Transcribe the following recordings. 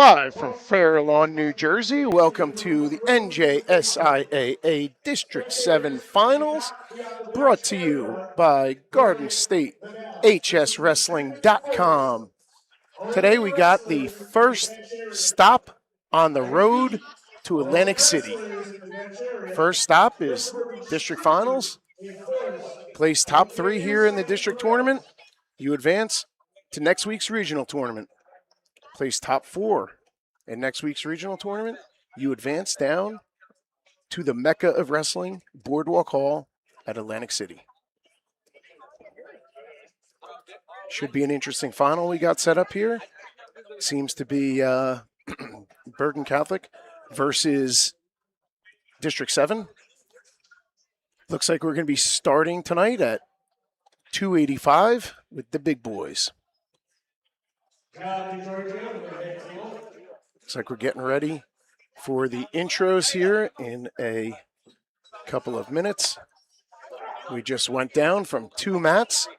Live from Fair Lawn, New Jersey, welcome to the NJSIAA District 7 Finals, brought to you by GardenStateHSWrestling.com. Today we got the first stop on the road to Atlantic City. First stop is District Finals. Place top 3 here in the District Tournament. You advance to next week's Regional Tournament. Place top 4 in next week's Regional Tournament. You advance down to the Mecca of Wrestling, Boardwalk Hall at Atlantic City. Should be an interesting final we got set up here. Seems to be Bergen Catholic versus District 7. Looks like we're going to be starting tonight at 285 with the big boys. Looks like we're getting ready for the intros here in a couple of minutes. We just went down from 2 mats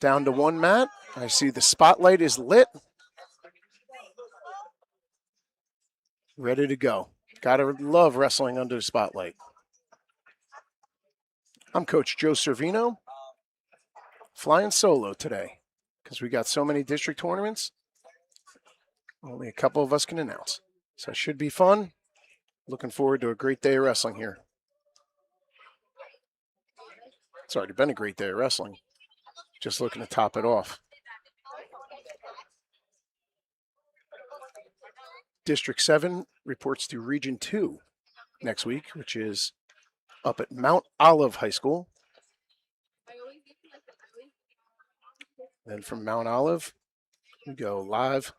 down to 1 mat. I see the spotlight is lit. Ready to go. Gotta love wrestling under the spotlight. I'm Coach Joe Cervino, flying solo today because we got so many district tournaments. Only a couple of us can announce. So it should be fun. Looking forward to a great day of wrestling here. It's already been a great day of wrestling. Just looking to top it off. District 7 reports to Region 2 next week, which is up at Mount Olive High School. Then from Mount Olive, we go live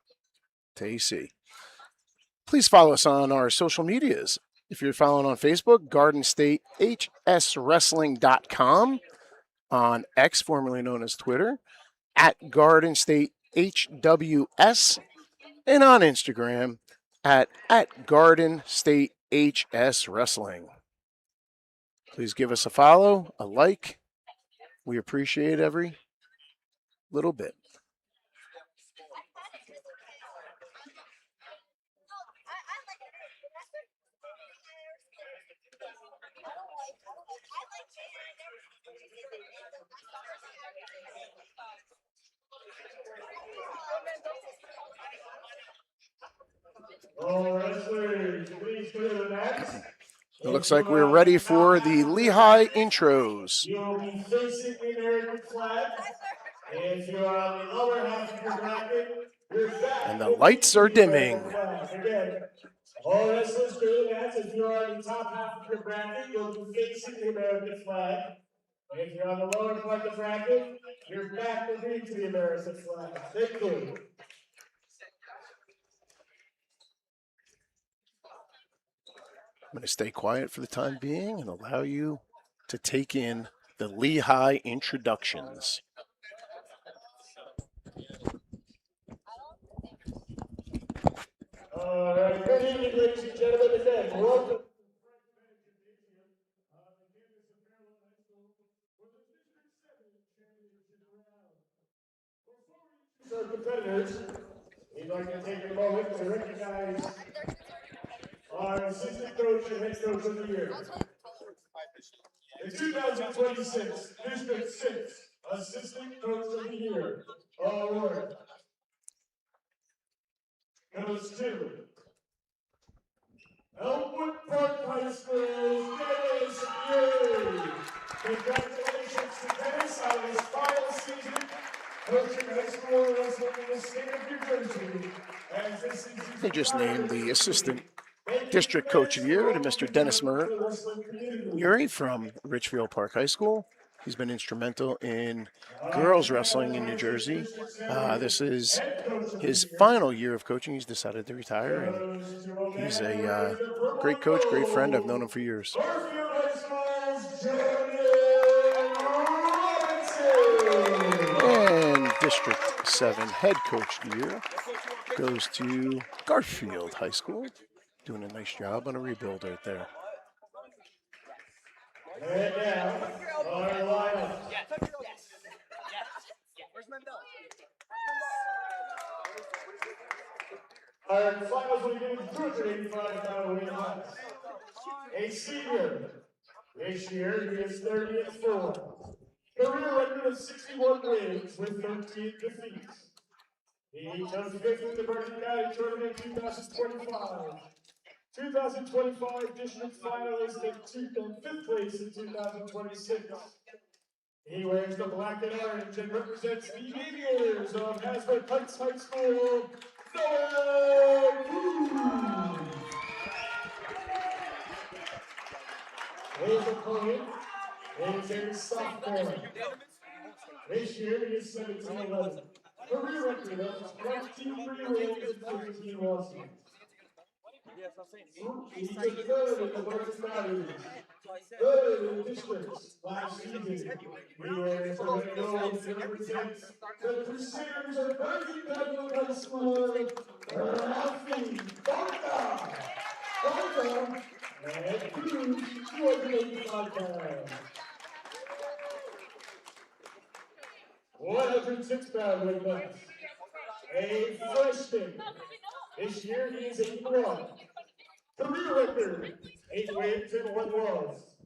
to AC. Please follow us on our social medias. If you're following on Facebook, GardenStateHSWrestling.com, on X, formerly known as Twitter, at GardenStateHWS, and on Instagram at GardenStateHSWrestling. Please give us a follow, a like. We appreciate every little bit. It looks like we're ready for the Lehigh intros. You'll be facing the American flag. If you're on the lower half of your bracket, you're back. And the lights are dimming. Again, all wrestlers do that. If you're on the top half of your bracket, you'll be facing the American flag. If you're on the lower part of the bracket, you're back to the American flag. Thank you. I'm going to stay quiet for the time being and allow you to take in the Lehigh introductions. All right, good evening, ladies and gentlemen. Again, welcome. Our competitors, we'd like to take a moment to recognize our assistant coach and head coach of the year. The 2026 District 6 Assistant Coach of the Year award goes to Elmwood Park High School, Dennis Yu. Congratulations to Dennis on his final season coaching high school wrestling in the state of New Jersey. They just named the assistant district coach of the year to Mr. Dennis Murray from Richfield Park High School. He's been instrumental in girls wrestling in New Jersey. This is his final year of coaching. He's decided to retire, and he's a great coach, great friend. I've known him for years. And District 7 head coach of the year goes to Garfield High School. Doing a nice job on a rebuild right there. And now, our lineup. Where's Mendel? Our finals will begin 285-pound weight class. A senior. This year, he is 30-4. Career record of 61 wins with 13 defeats. He chose fifth in the Bergen County Tournament 2025. 2025 district finalist and fifth place in 2026. He wears the black and orange and represents the Aviators of Hasbrook Heights High School, Noah Cruz. His opponent is a sophomore. This year he is 17-11. Career record of 23 wins and 15 losses. He took third in the Bergen County, third in the districts last season. He wears the red and gold and represents the Crusaders of Bergen County High School, Ralphie Barca. Barca and Cruz, 285 pounds. 106-pound weight class. A freshman. This year he is 81. Career record, 8 wins and 1 loss.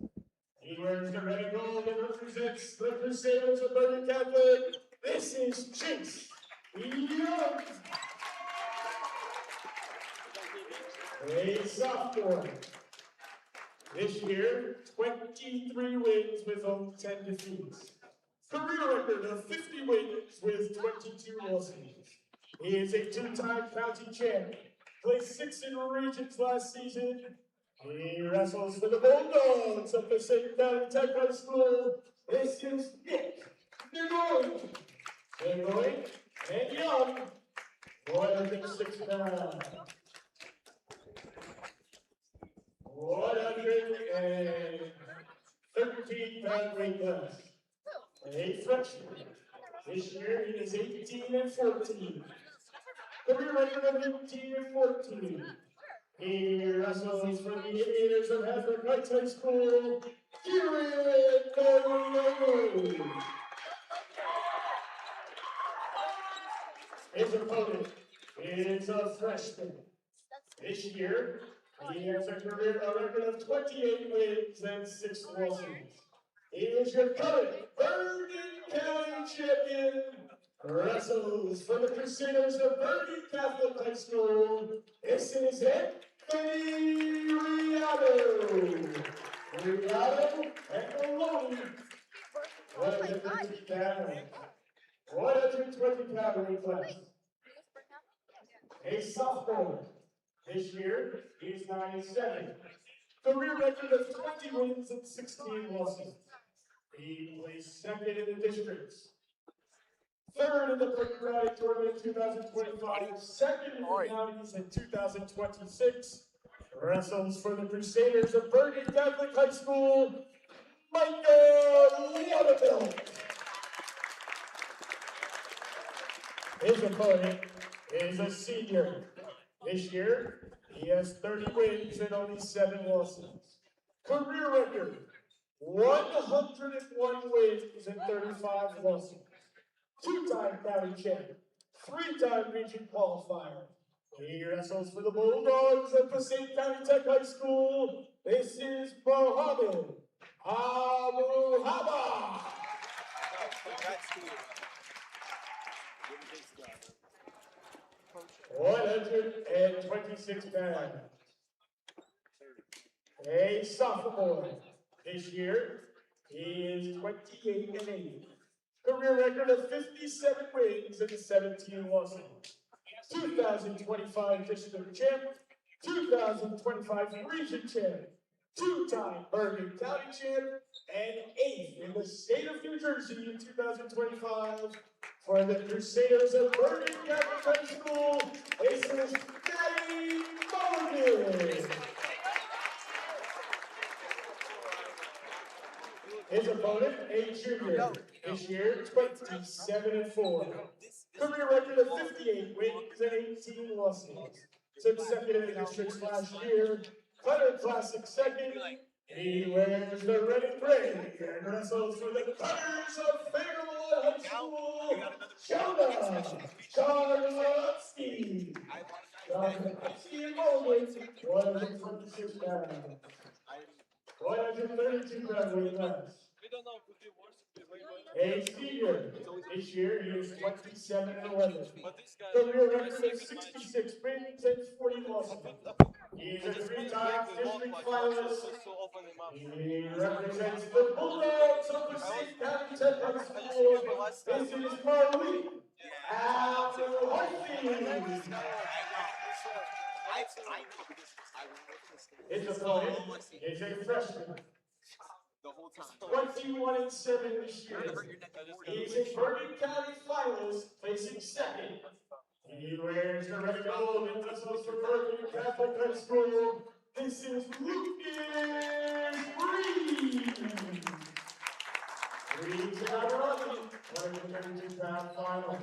He wears the red and gold and represents the Crusaders of Bergen Catholic. This is Chase Young. A sophomore. This year, 23 wins with only 10 defeats. Career record of 50 wins with 22 losses. He is a 2-time county champ. Placed 6th in regions last season. He wrestles for the Bulldogs of the St. County Tech High School. This is Nick Negoy. Negoy and Young. 106 pounds. 113-pound weight class. A freshman. This year he is 18-14. Career record of 18-14. He wrestles for the Aviators of Hasbrook Heights High School, Cervino. His opponent is a freshman. This year, he has a career record of 28 wins and 6 losses. He is your current Bergen County champion. Wrestles for the Crusaders of Bergen Catholic High School. This is Anthony Riado. Riado and Maloney. 120 weight class. A sophomore. This year, he's 97. Career record of 20 wins and 16 losses. He placed 2nd in the districts. 3rd in the Bergen County Tournament 2025, 2nd in the counties in 2026. Wrestles for the Crusaders of Bergen Catholic High School, Micah Waterville. His opponent is a senior. This year, he has 30 wins and only 7 losses. Career record, 101 wins and 35 losses. 2-time county champ, 3-time region qualifier. He wrestles for the Bulldogs of Passaic County Tech High School. This is Mohammed Abu Haba. 126 pounds. A sophomore. This year, he is 28-8. Career record of 57 wins and 17 losses. 2025 district champ, 2025 region champ, 2-time Bergen County champ, and 8th in the state of New Jersey in 2025 for the Crusaders of Bergen Catholic High School. This is Matty Mulligan. His opponent, a junior. This year, 27-4. Career record of 58 wins and 18 losses. Took 2nd in the districts last year. Cutter Classic 2nd. He wears the red and gray and wrestles for the Cutters of Fairmont High School, Jonah Charlowski. Steve Bowman, 126 pounds. 132 pound weight class. A senior. This year he is 27 and 11. Career record of 66 wins and 40 losses. He's a three-time district finalist. He represents the Bulldogs of Passaic County Tech High School. This is Malik Al-Hoifi. His opponent is a freshman. 21 and 7 this year. He is a Bergen County finalist, placing second. He wears the red and gold and wrestles for Bergen Catholic High School. This is Lucas Reed. Reed's an Iraqi, 132-pound final.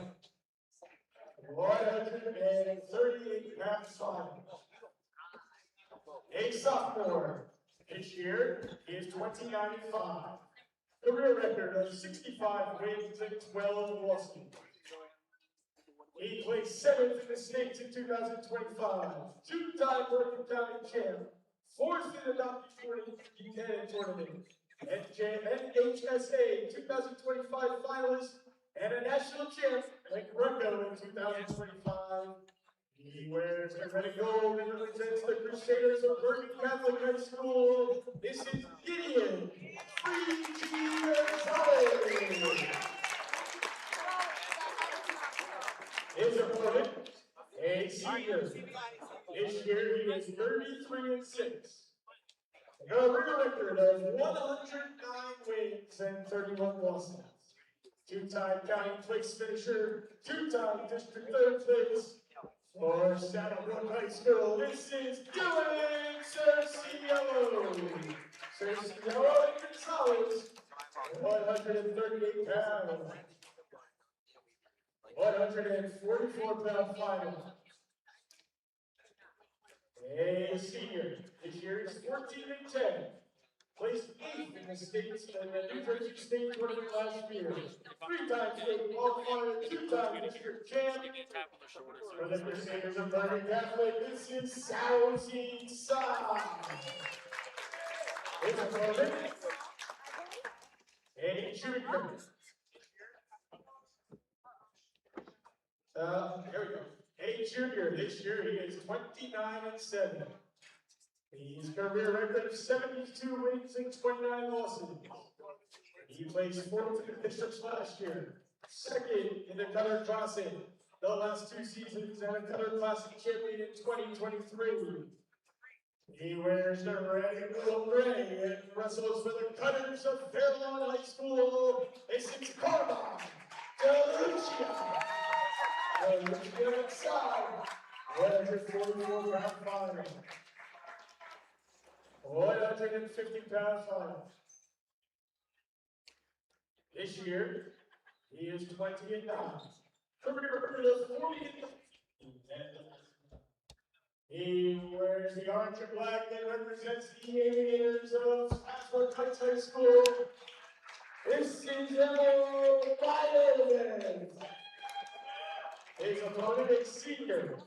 138 pound final. A sophomore. This year, he is 29 and 5. Career record of 65 wins and 12 losses. He placed 7th in the state in 2025. Two-time Bergen County champ. 4th in the Buchanan tournament. NJSIAA 2025 finalist and a national champ like Greco in 2025. He wears the red and gold and represents the Crusaders of Bergen Catholic High School. This is Gideon Gonzalez. His opponent, a senior. This year he is 33 and 6. A career record of 109 wins and 31 losses. Two-time county place finisher, two-time district third place. For Saddlebrook High School, this is Dylan Cervino. Cervino Gonzalez, 138 pounds. 144 pound final. A senior. This year is 14 and 10. Placed 8th in the states in the New Jersey State tournament last year. 3-time state qualifier, 2-time district champ. For the Crusaders of Bergen Catholic, this is Saozi Sa. His opponent, a junior. Here we go. A junior. This year he is 29 and 7. His career record of 72 wins and 29 losses. He placed 4th in the districts last year, 2nd in the Cutter Classic, the last 2 seasons, and a Cutter Classic champion in 2023. He wears the red and gold gray and wrestles for the Cutters of Fairlawn High School. This is Corba DeLucia. DeLucia inside. 144 pound final. 150 pound final. This year, he is 20 and 9. Career record of 40 and 9. He wears the orange and black and represents the Aviators of Aspen Heights High School. This is Emil Biden. His opponent is senior.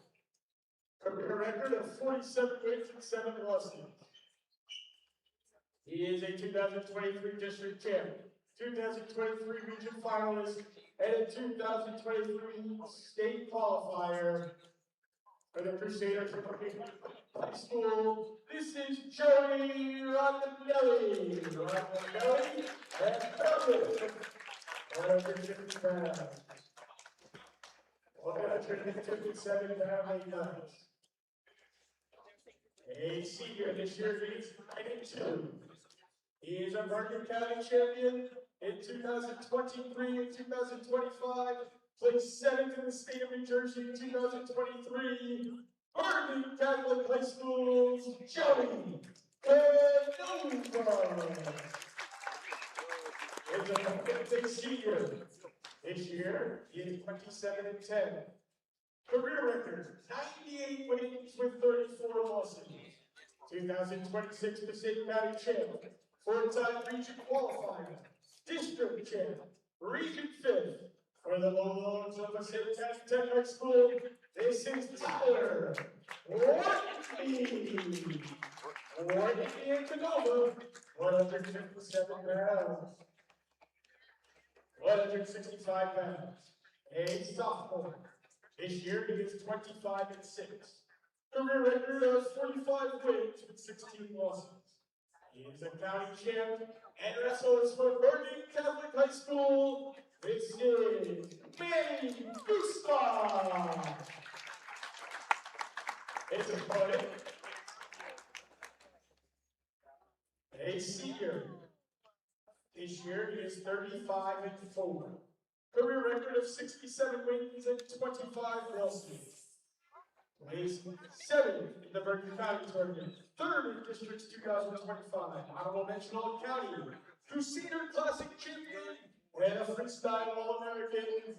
Career record of 47 wins and 7 losses. He is a 2023 district champ, 2023 region finalist, and a 2023 state qualifier for the Crusaders of Bergen High School. This is Joey Rondinelli. Rondinelli and Belgium. 150 pounds. 157 pound weight class. A senior this year, he is 92. He is a Bergen County champion in 2023 and 2025. Placed 7th in the state of New Jersey in 2023. Bergen Catholic High School's Joey Canova. Is a senior. This year, he is 27 and 10. Career record, 98 wins with 34 losses. 2026 Passaic County champ, 4-time region qualifier, district champ, region 5th for the Bulldogs of Passaic County Tech High School. This is Tyler Whitney. Whitney in Canova, 157 pounds. 165 pounds. A sophomore. This year he is 25-6. Career record of 45 wins with 16 losses. He is a county champ and wrestles for Bergen Catholic High School. This is Manny Gustav. His opponent, a senior. This year he is 35-4. Career record of 67 wins and 25 losses. Placed 7th in the Bergen County Tournament, 3rd in Districts 2025. Honorable mention All County, Crusader Classic Champion, and a Freestyle All-American.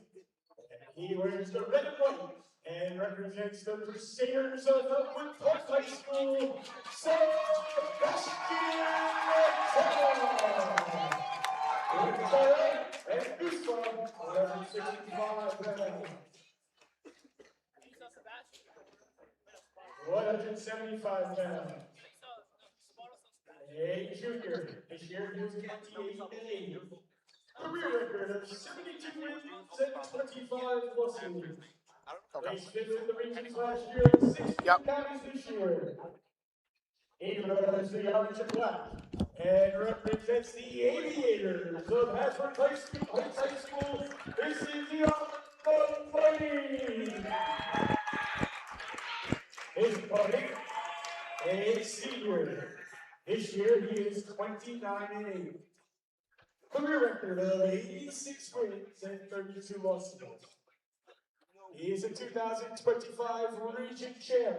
He wears the red and white and represents the Crusaders of Elmwood Park High School, Sebastian and Gustav, 165 pounds. 175 pounds. A junior. This year he was 28-8. Career record of 72 wins and 25 losses. Placed 5th in the regions last year and 6th counties this year. He wears the orange and black and represents the Aviators of Ashford High School. This is the Untitled Chapter. His opponent, a senior. This year he is 29-8. Career record of 86 wins and 32 losses. He is a 2025 region champ,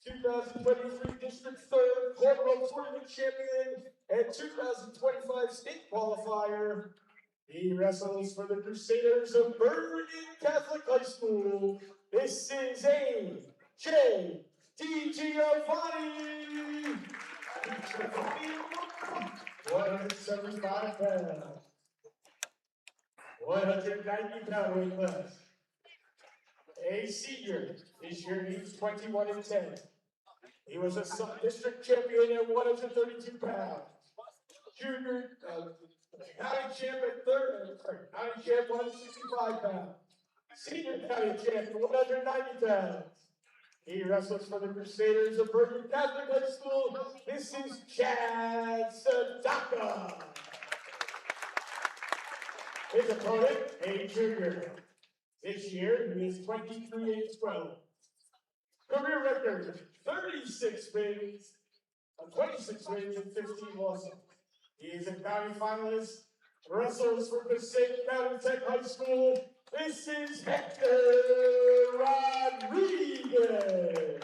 2023 district 3rd Corporal Tournament champion, and 2025 state qualifier. He wrestles for the Crusaders of Bergen Catholic High School. This is A.J. Giovanni. 175 pounds. 190-pound weight class. A senior. This year he's 21-10. He was a sub-district champion at 132 pounds. Junior county champ at county champ 165 pounds. Senior county champ 190 pounds. He wrestles for the Crusaders of Bergen Catholic High School. This is Chad Sadaka. His opponent, a junior. This year, he is 23-12. Career record, 36 wins, 26 wins and 15 losses. He is a county finalist, wrestles for Passaic County Tech High School. This is Hector Rodriguez.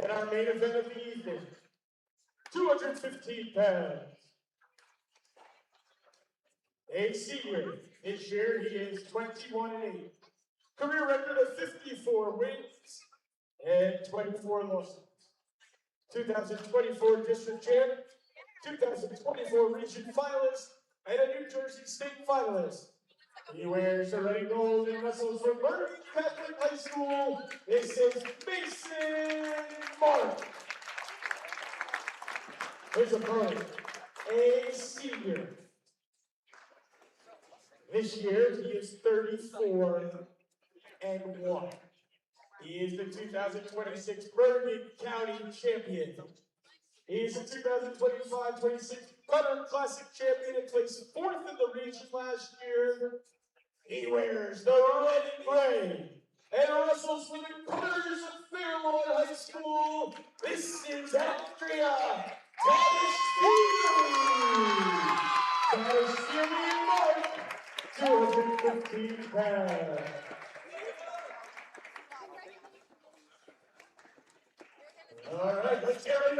And our main event of the evening, 215 pounds. A senior. This year he is 21-8. Career record of 54 wins and 24 losses. 2024 district champ, 2024 region finalist, and a New Jersey state finalist. He wears the red and gold and wrestles for Bergen Catholic High School. This is Mason Mark. His opponent, a senior. This year, he is 34-1. He is the 2026 Bergen County champion. He is the 2025-26 Cutter Classic champion and placed 4th in the region last year. He wears the red and gray and wrestles for the Cutters of Fairlawn High School. This is Andrea Tadashvili Mark, 215 pounds.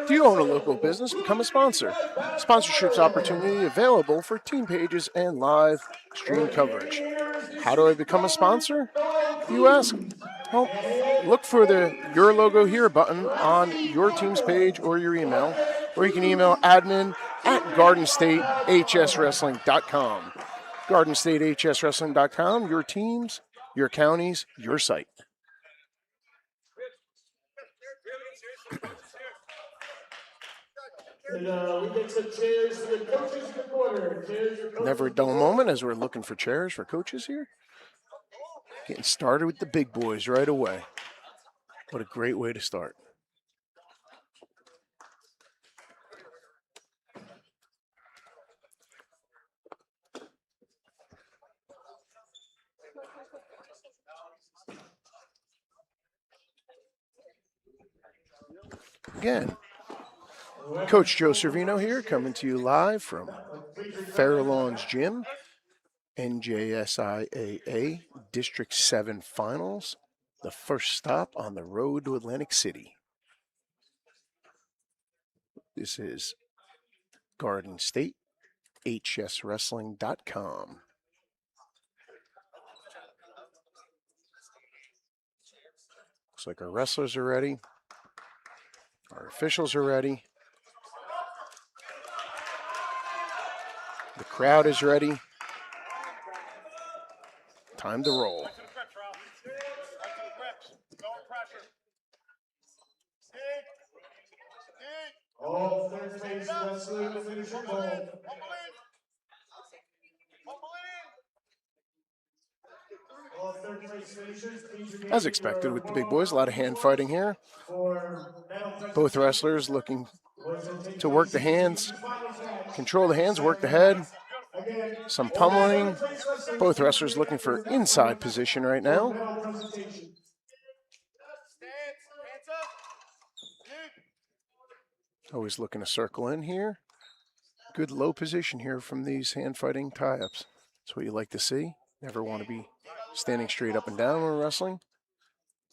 Do you own a local business? Become a sponsor. Sponsorships opportunity available for team pages and live stream coverage. How do I become a sponsor? You ask? Well, look for the Your Logo Here button on your team's page or your email, or you can email admin@gardenstatehswrestling.com. GardenStateHSWrestling.com, your teams, your counties, your site. And we get some chairs for the coaches in the corner. Chairs for coaches. Never a dull moment as we're looking for chairs for coaches here. Getting started with the big boys right away. What a great way to start. Again, Coach Joe Cervino here, coming to you live from Fair Lawns Gym, NJSIAA District 7 Finals, the first stop on the road to Atlantic City. This is Garden State, HSWrestling.com. Looks like our wrestlers are ready. Our officials are ready. The crowd is ready. Time to roll. All third place wrestler finishers, all third place finishers, please remain. As expected with the big boys, a lot of hand fighting here. Both wrestlers looking to work the hands, control the hands, work the head. Some pummeling. Both wrestlers looking for inside position right now. Always looking to circle in here. Good low position here from these hand fighting tie-ups. That's what you like to see. Never want to be standing straight up and down when wrestling.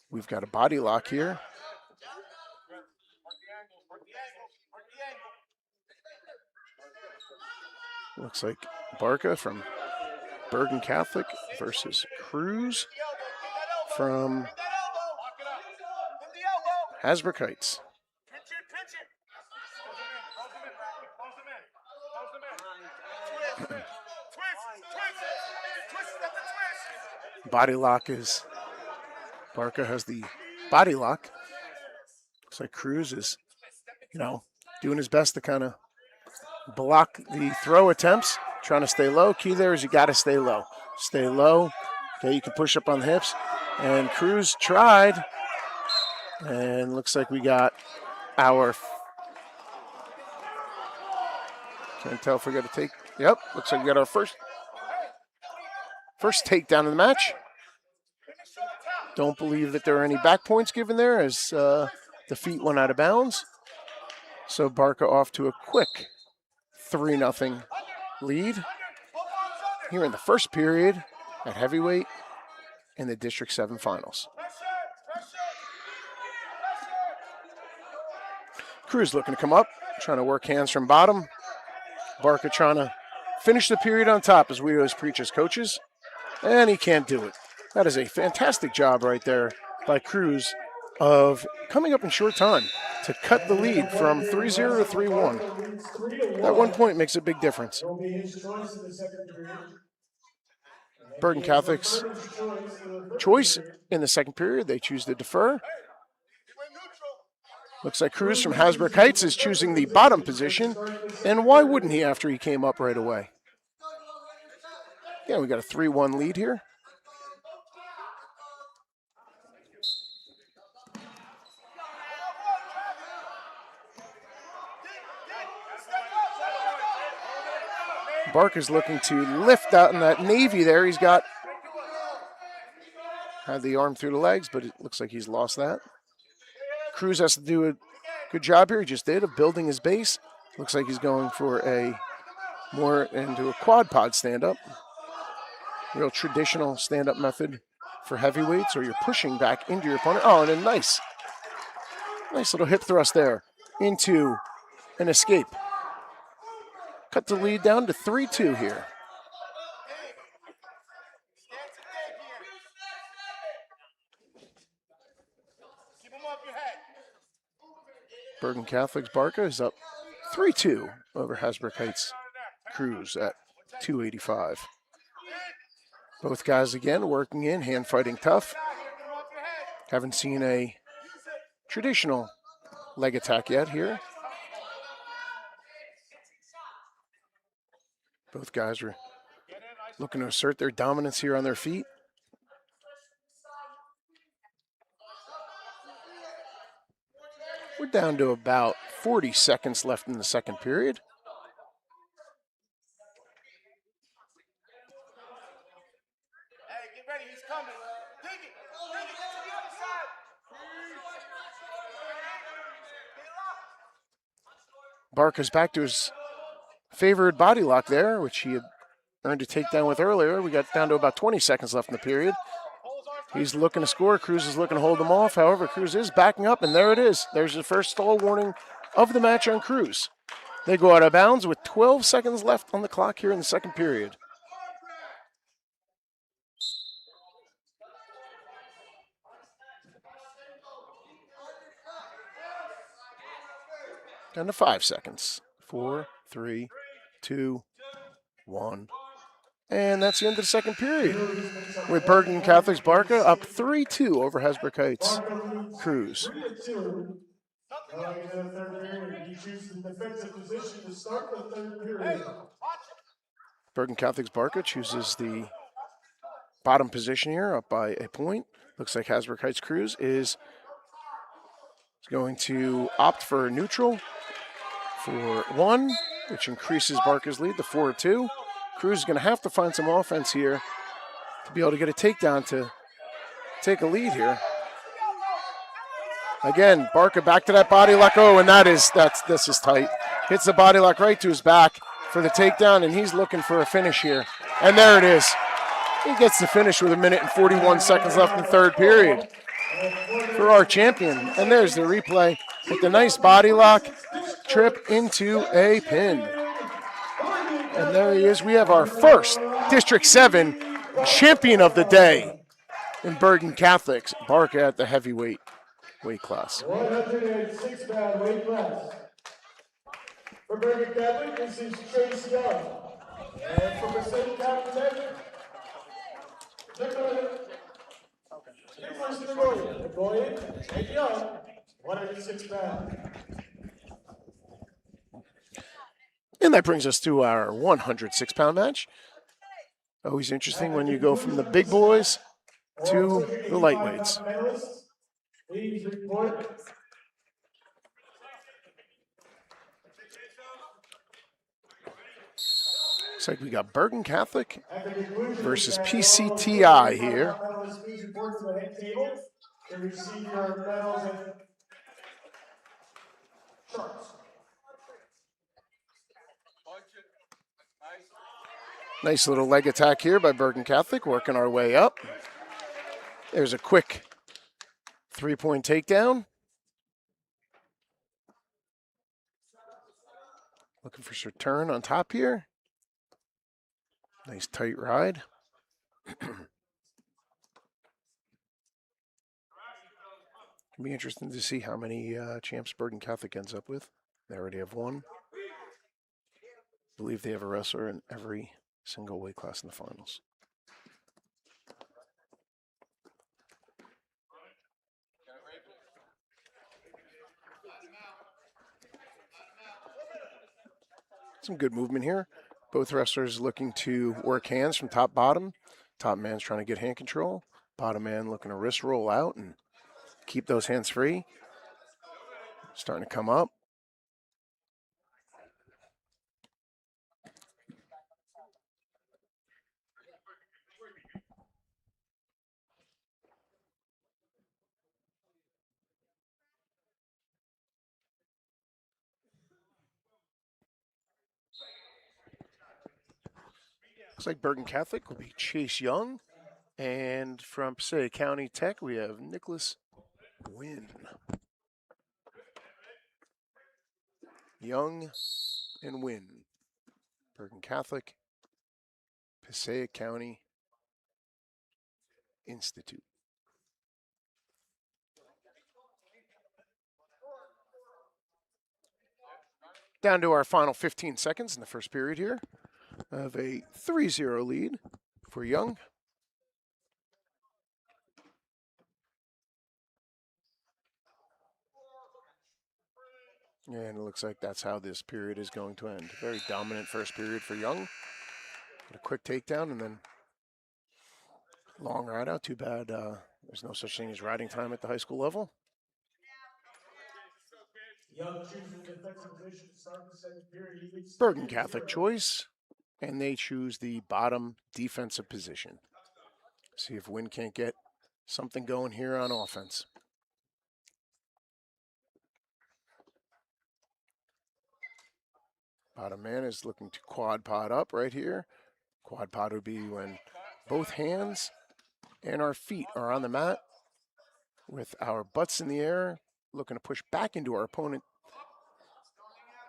We've got a body lock here. Looks like Barca from Bergen Catholic versus Cruz from Hasbrook Heights. Body lock is, Barca has the body lock. Looks like Cruz is, doing his best to kind of block the throw attempts, trying to stay low. Key there is you got to stay low. Stay low. Okay, you can push up on the hips. And Cruz tried. And looks like we got our, can't tell if we got to take, yep, looks like we got our first takedown of the match. Don't believe that there are any back points given there as the feet went out of bounds. So Barca off to a quick 3-0 lead here in the first period at heavyweight in the District 7 Finals. Cruz looking to come up, trying to work hands from bottom. Barca trying to finish the period on top, as we always preach as coaches, and he can't do it. That is a fantastic job right there by Cruz of coming up in short time to cut the lead from 3-0 to 3-1. That 1 point makes a big difference. Bergen Catholic's choice in the second period, they choose to defer. Looks like Cruz from Hasbrook Heights is choosing the bottom position, and why wouldn't he after he came up right away? Yeah, we got a 3-1 lead here. Barker's looking to lift out in that navy there. He's had the arm through the legs, but it looks like he's lost that. Cruz has to do a good job here. He just did of building his base. Looks like he's going for a more into a quad pod stand-up. Real traditional stand-up method for heavyweights, or you're pushing back into your opponent. Oh, and a nice little hip thrust there into an escape. Cut the lead down to 3-2 here. Bergen Catholic's Barca is up 3-2 over Hasbrook Heights Cruz at 285. Both guys again working in, hand fighting tough. Haven't seen a traditional leg attack yet here. Both guys are looking to assert their dominance here on their feet. We're down to about 40 seconds left in the second period. Hey, get ready, he's coming. Dig it, get to the other side. Barca's back to his favored body lock there, which he had earned a takedown with earlier. We got down to about 20 seconds left in the period. He's looking to score. Cruz is looking to hold him off. However, Cruz is backing up, and there it is. There's the first stall warning of the match on Cruz. They go out of bounds with 12 seconds left on the clock here in the second period. Down to 5 seconds. 4, 3, 2, 1. And that's the end of the second period. With Bergen Catholic's Barca up 3-2 over Hasbrook Heights Cruz. 3-2. Going into the third period, he chooses the defensive position to start the third period. Bergen Catholic's Barca chooses the bottom position here, up by a point. Looks like Hasbrook Heights Cruz is going to opt for neutral for 1, which increases Barca's lead to 4-2. Cruz is going to have to find some offense here to be able to get a takedown to take a lead here. Again, Barca back to that body lock. Oh, and this is tight. Hits the body lock right to his back for the takedown, and he's looking for a finish here. And there it is. He gets the finish with 1 minute and 41 seconds left in the third period for our champion. And there's the replay with the nice body lock trip into a pin. And there he is. We have our first District 7 champion of the day in Bergen Catholics, Barca at the heavyweight weight class. 106-pound weight class. For Bergen Catholic, this is Trace Young. And for Passaic County Tech, Nagoya and Young, 106 pounds. And that brings us to our 106-pound match. Always interesting when you go from the big boys to the lightweights. Please report. Looks like we got Bergen Catholic versus PCTI here. Please report to the head table to receive your medals and charts. Nice little leg attack here by Bergen Catholic, working our way up. There's a quick 3-point takedown. Looking for some turn on top here. Nice tight ride. It'll be interesting to see how many champs Bergen Catholic ends up with. They already have 1. I believe they have a wrestler in every single weight class in the finals. Some good movement here. Both wrestlers looking to work hands from top bottom. Top man's trying to get hand control. Bottom man looking to wrist roll out and keep those hands free. Starting to come up. Looks like Bergen Catholic will be Chase Young. And from Passaic County Tech, we have Nicholas Wynn. Young and Wynn. Bergen Catholic, Passaic County Institute. Down to our final 15 seconds in the first period here of a 3-0 lead for Young. And it looks like that's how this period is going to end. Very dominant first period for Young. A quick takedown and then long ride out. Too bad there's no such thing as riding time at the high school level. Young choosing the defensive position to start the second period. He leads Bergen Catholic choice, and they choose the bottom defensive position. See if Wynn can't get something going here on offense. Bottom man is looking to quad pod up right here. Quad pod would be when both hands and our feet are on the mat with our butts in the air, looking to push back into our opponent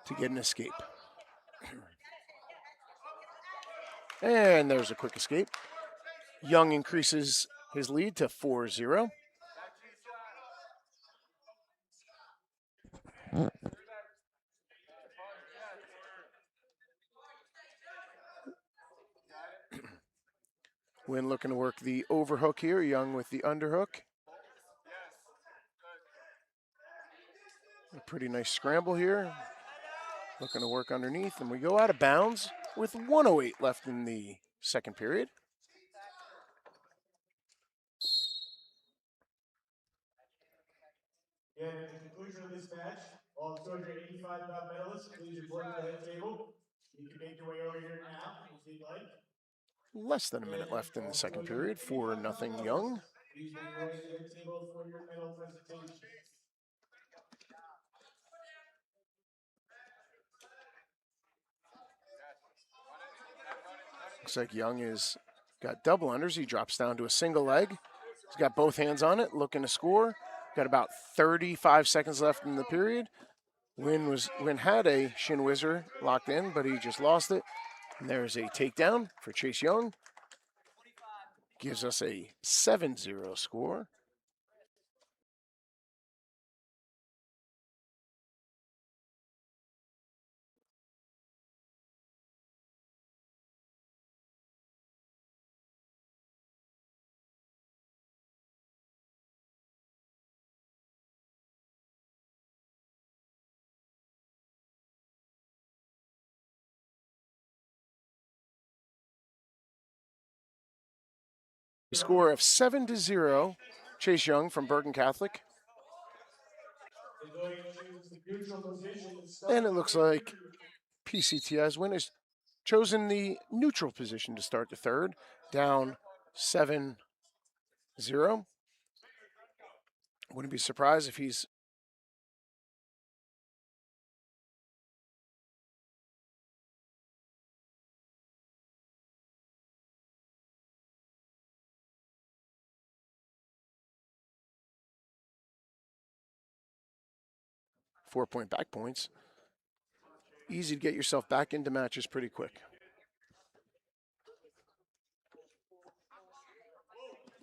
to get an escape. And there's a quick escape. Young increases his lead to 4-0. Wynn looking to work the overhook here, Young with the underhook. A pretty nice scramble here. Looking to work underneath, and we go out of bounds with 1:08 left in the second period. And at the conclusion of this match, all 285-pound medalists, please report to the head table. You can make your way over here now if you'd like. Less than a minute left in the second period, 4-0 Young. Please make your way to the head table for your medal presentation. Looks like Young has got double unders. He drops down to a single leg. He's got both hands on it, looking to score. Got about 35 seconds left in the period. Wynn had a shin whizzer locked in, but he just lost it. And there's a takedown for Chase Young. Gives us a 7-0 score. Score of 7-0, Chase Young from Bergen Catholic. And it looks like PCTI's Wynn has chosen the neutral position to start the third, down 7-0. Wouldn't be surprised if he's 4-point back points. Easy to get yourself back into matches pretty quick.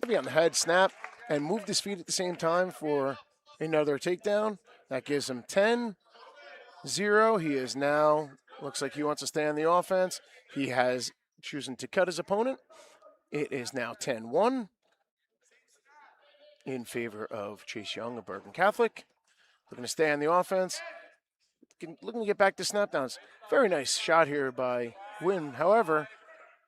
Heavy on the head, snap, and moved his feet at the same time for another takedown. That gives him 10-0. He is now, looks like he wants to stay on the offense. He has chosen to cut his opponent. It is now 10-1 in favor of Chase Young of Bergen Catholic. Looking to stay on the offense. Looking to get back to snap-downs. Very nice shot here by Wynn. However,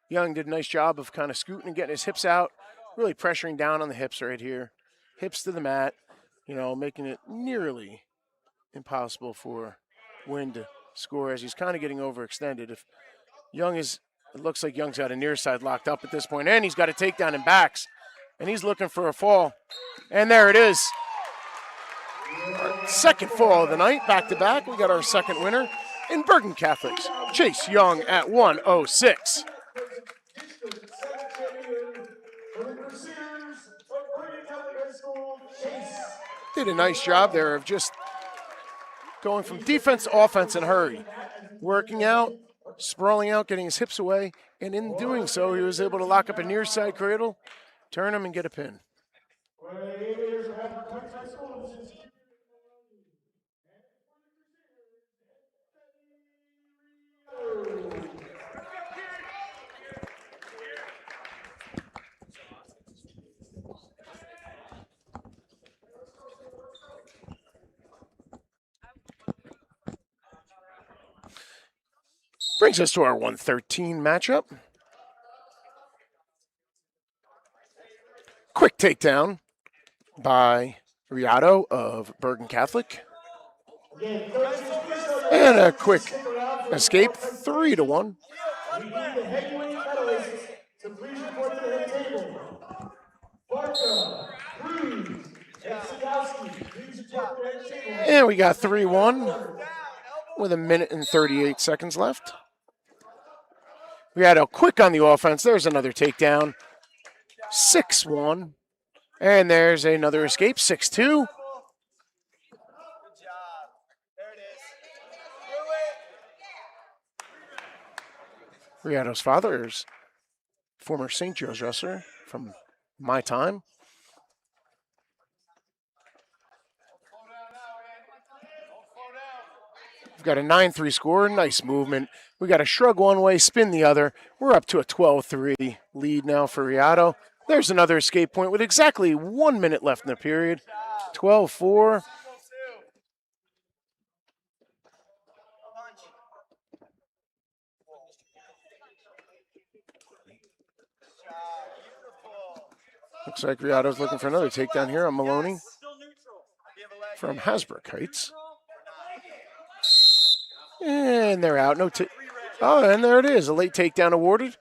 Young did a nice job of kind of scooting and getting his hips out, really pressuring down on the hips right here. Hips to the mat, making it nearly impossible for Wynn to score as he's kind of getting overextended. If Young is, it looks like Young's got a near side locked up at this point, and he's got a takedown in backs, and he's looking for a fall. And there it is. Our second fall of the night, back-to-back. We got our second winner in Bergen Catholics, Chase Young at 1:06. Did a nice job there of just going from defense to offense in a hurry. Working out, sprawling out, getting his hips away, and in doing so, he was able to lock up a near side cradle, turn him, and get a pin. Brings us to our 113 matchup. Quick takedown by Riato of Bergen Catholic. Again, coaches, please tell your And a athletes to quick stick around for the escape, more 3-1. We need the heavyweight medalists to please report to the head table. Barca, Cruz, and Sadowski, please report to the head table. And we got 3-1 with 1 minute and 38 seconds left. Riato quick on the offense. There's another takedown. 6-1. And there's another escape, 6-2. Riato's father is former St. Joe's wrestler from my time. We've got a 9-3 score, nice movement. We got a shrug one way, spin the other. We're up to a 12-3 lead now for Riato. There's another escape point with exactly 1 minute left in the period. 12-4. Looks like Riato's looking for another takedown here on Maloney from Hasbrook Heights. And they're out. Oh, and there it is. A late takedown awarded.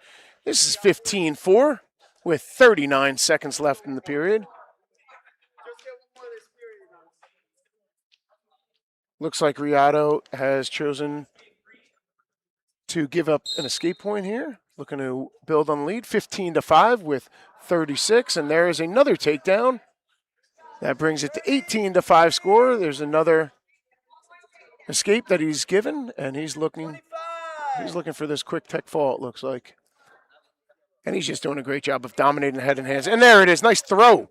This is 15-4 with 39 seconds left in the period. Looks like Riato has chosen to give up an escape point here. Looking to build on the lead. 15-5 with 36. And there is another takedown. That brings it to 18-5 score. There's another escape that he's given, and he's looking for this quick tech fall, it looks like. And he's just doing a great job of dominating head and hands. And there it is. Nice throw.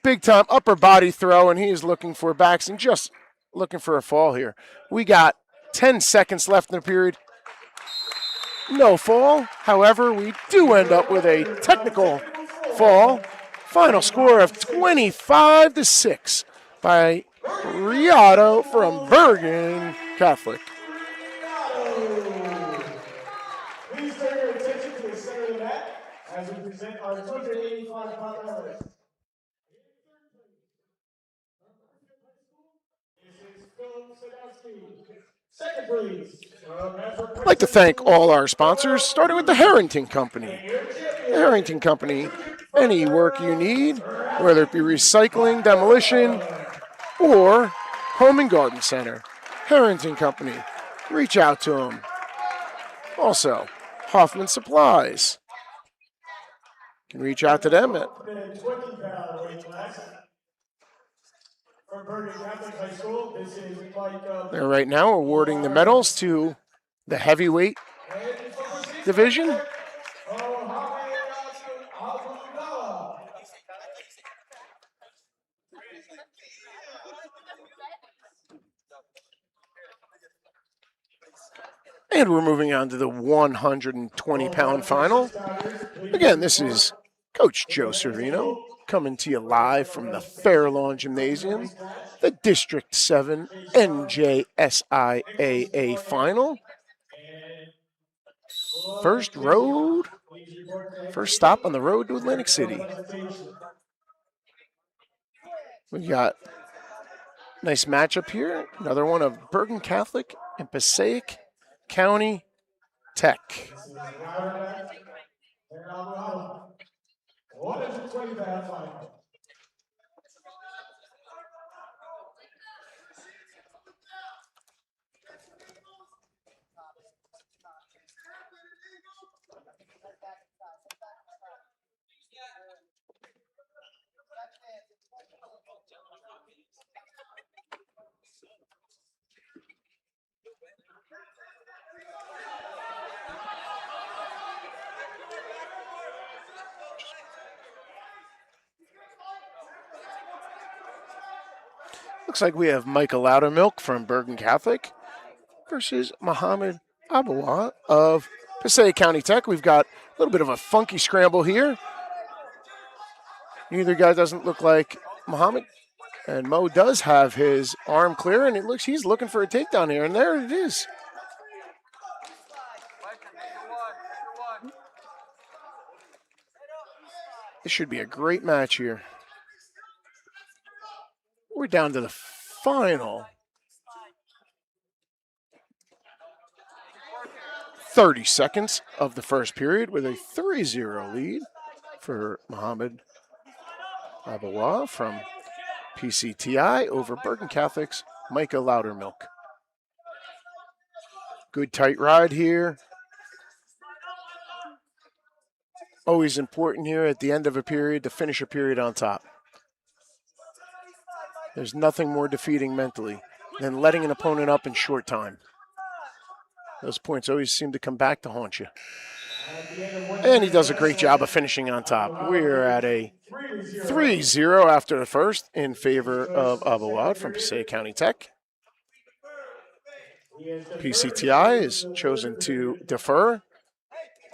Big time upper body throw, and he is looking for backs and just looking for a fall here. We got 10 seconds left in the period. No fall. However, we do end up with a technical fall. Final score of 25-6 by Riato from Bergen Catholic. Please turn your attention to the center of the mat as we present our 285-pound medalist. This is Philip Sadowski. Second, please. I'd like to thank all our sponsors, starting with the Harrington Company. The Harrington Company, any work you need, whether it be recycling, demolition, or home and garden center. Harrington Company, reach out to them. Also, Hoffman Supplies. You can reach out to them at The 20-pound weight class from Bergen Catholic High School. This is Mike. They're right now awarding the medals to the heavyweight division. And we're moving on to the 120-pound final. Again, this is Coach Joe Cervino coming to you live from the Fair Lawn Gymnasium, the District 7 NJSIAA final. First stop on the road to Atlantic City. We got a nice matchup here. Another one of Bergen Catholic and Passaic County Tech. 120-pound final. Looks like we have Michael Loudermilk from Bergen Catholic versus Mohammed Abawa of Passaic County Tech. We've got a little bit of a funky scramble here. Neither guy doesn't look like Mohammed. And Mo does have his arm clear, and he's looking for a takedown here, and there it is. This should be a great match here. We're down to the final 30 seconds of the first period with a 3-0 lead for Muhammad Abawah from PCTI over Bergen Catholic's Micah Loudermilk. Good tight ride here. Always important here at the end of a period to finish a period on top. There's nothing more defeating mentally than letting an opponent up in short time. Those points always seem to come back to haunt you. And he does a great job of finishing on top. We're at a 3-0 after the first in favor of Abawad from Passaic County Tech. PCTI is chosen to defer.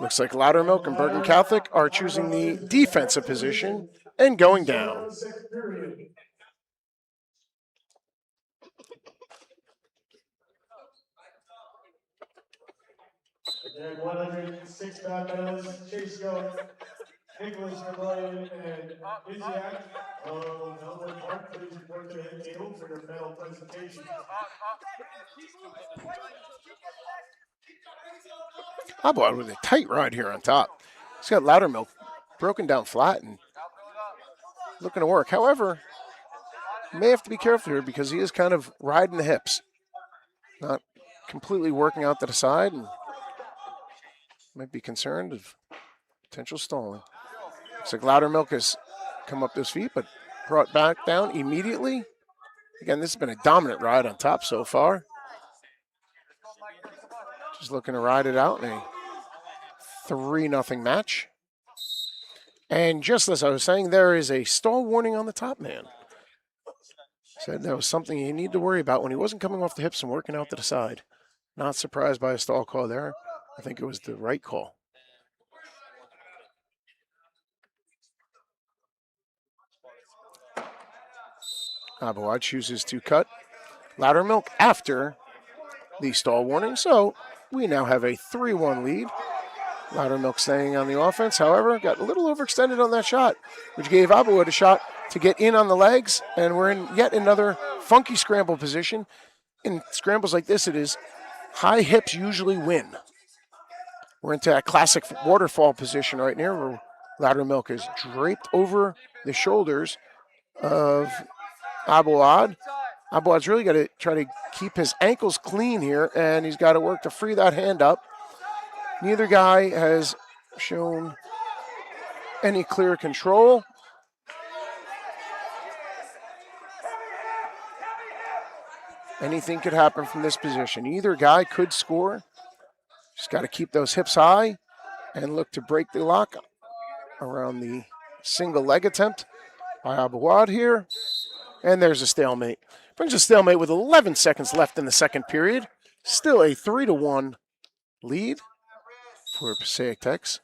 Looks like Loudermilk and Bergen Catholic are choosing the defensive position and going down. Again, 106 pound medalists, Chase Young, Nicholas Vermillion, and NJSIAA. Melbourne Park, please report to the head table for your medal presentation. Abawad with a tight ride here on top. He's got Loudermilk broken down flat and looking to work. However, you may have to be careful here because he is kind of riding the hips. Not completely working out to the side and might be concerned of potential stalling. Looks like Loudermilk has come up to his feet but brought back down immediately. Again, this has been a dominant ride on top so far. Just looking to ride it out in a 3-0 match. And just as I was saying, there is a stall warning on the top man. Said that was something he needed to worry about when he wasn't coming off the hips and working out to the side. Not surprised by a stall call there. I think it was the right call. Abawad chooses to cut Loudermilk after the stall warning. So we now have a 3-1 lead. Loudermilk staying on the offense, however, got a little overextended on that shot, which gave Abawad a shot to get in on the legs, and we're in yet another funky scramble position. In scrambles like this, it is high hips usually win. We're into that classic waterfall position right here where Loudermilk is draped over the shoulders of Abawad. Abawad's really got to try to keep his ankles clean here, and he's got to work to free that hand up. Neither guy has shown any clear control. Anything could happen from this position. Either guy could score. Just got to keep those hips high and look to break the lock around the single leg attempt by Abawad here. And there's a stalemate. Brings a stalemate with 11 seconds left in the second period. Still a 3-1 lead for Passaic Tech's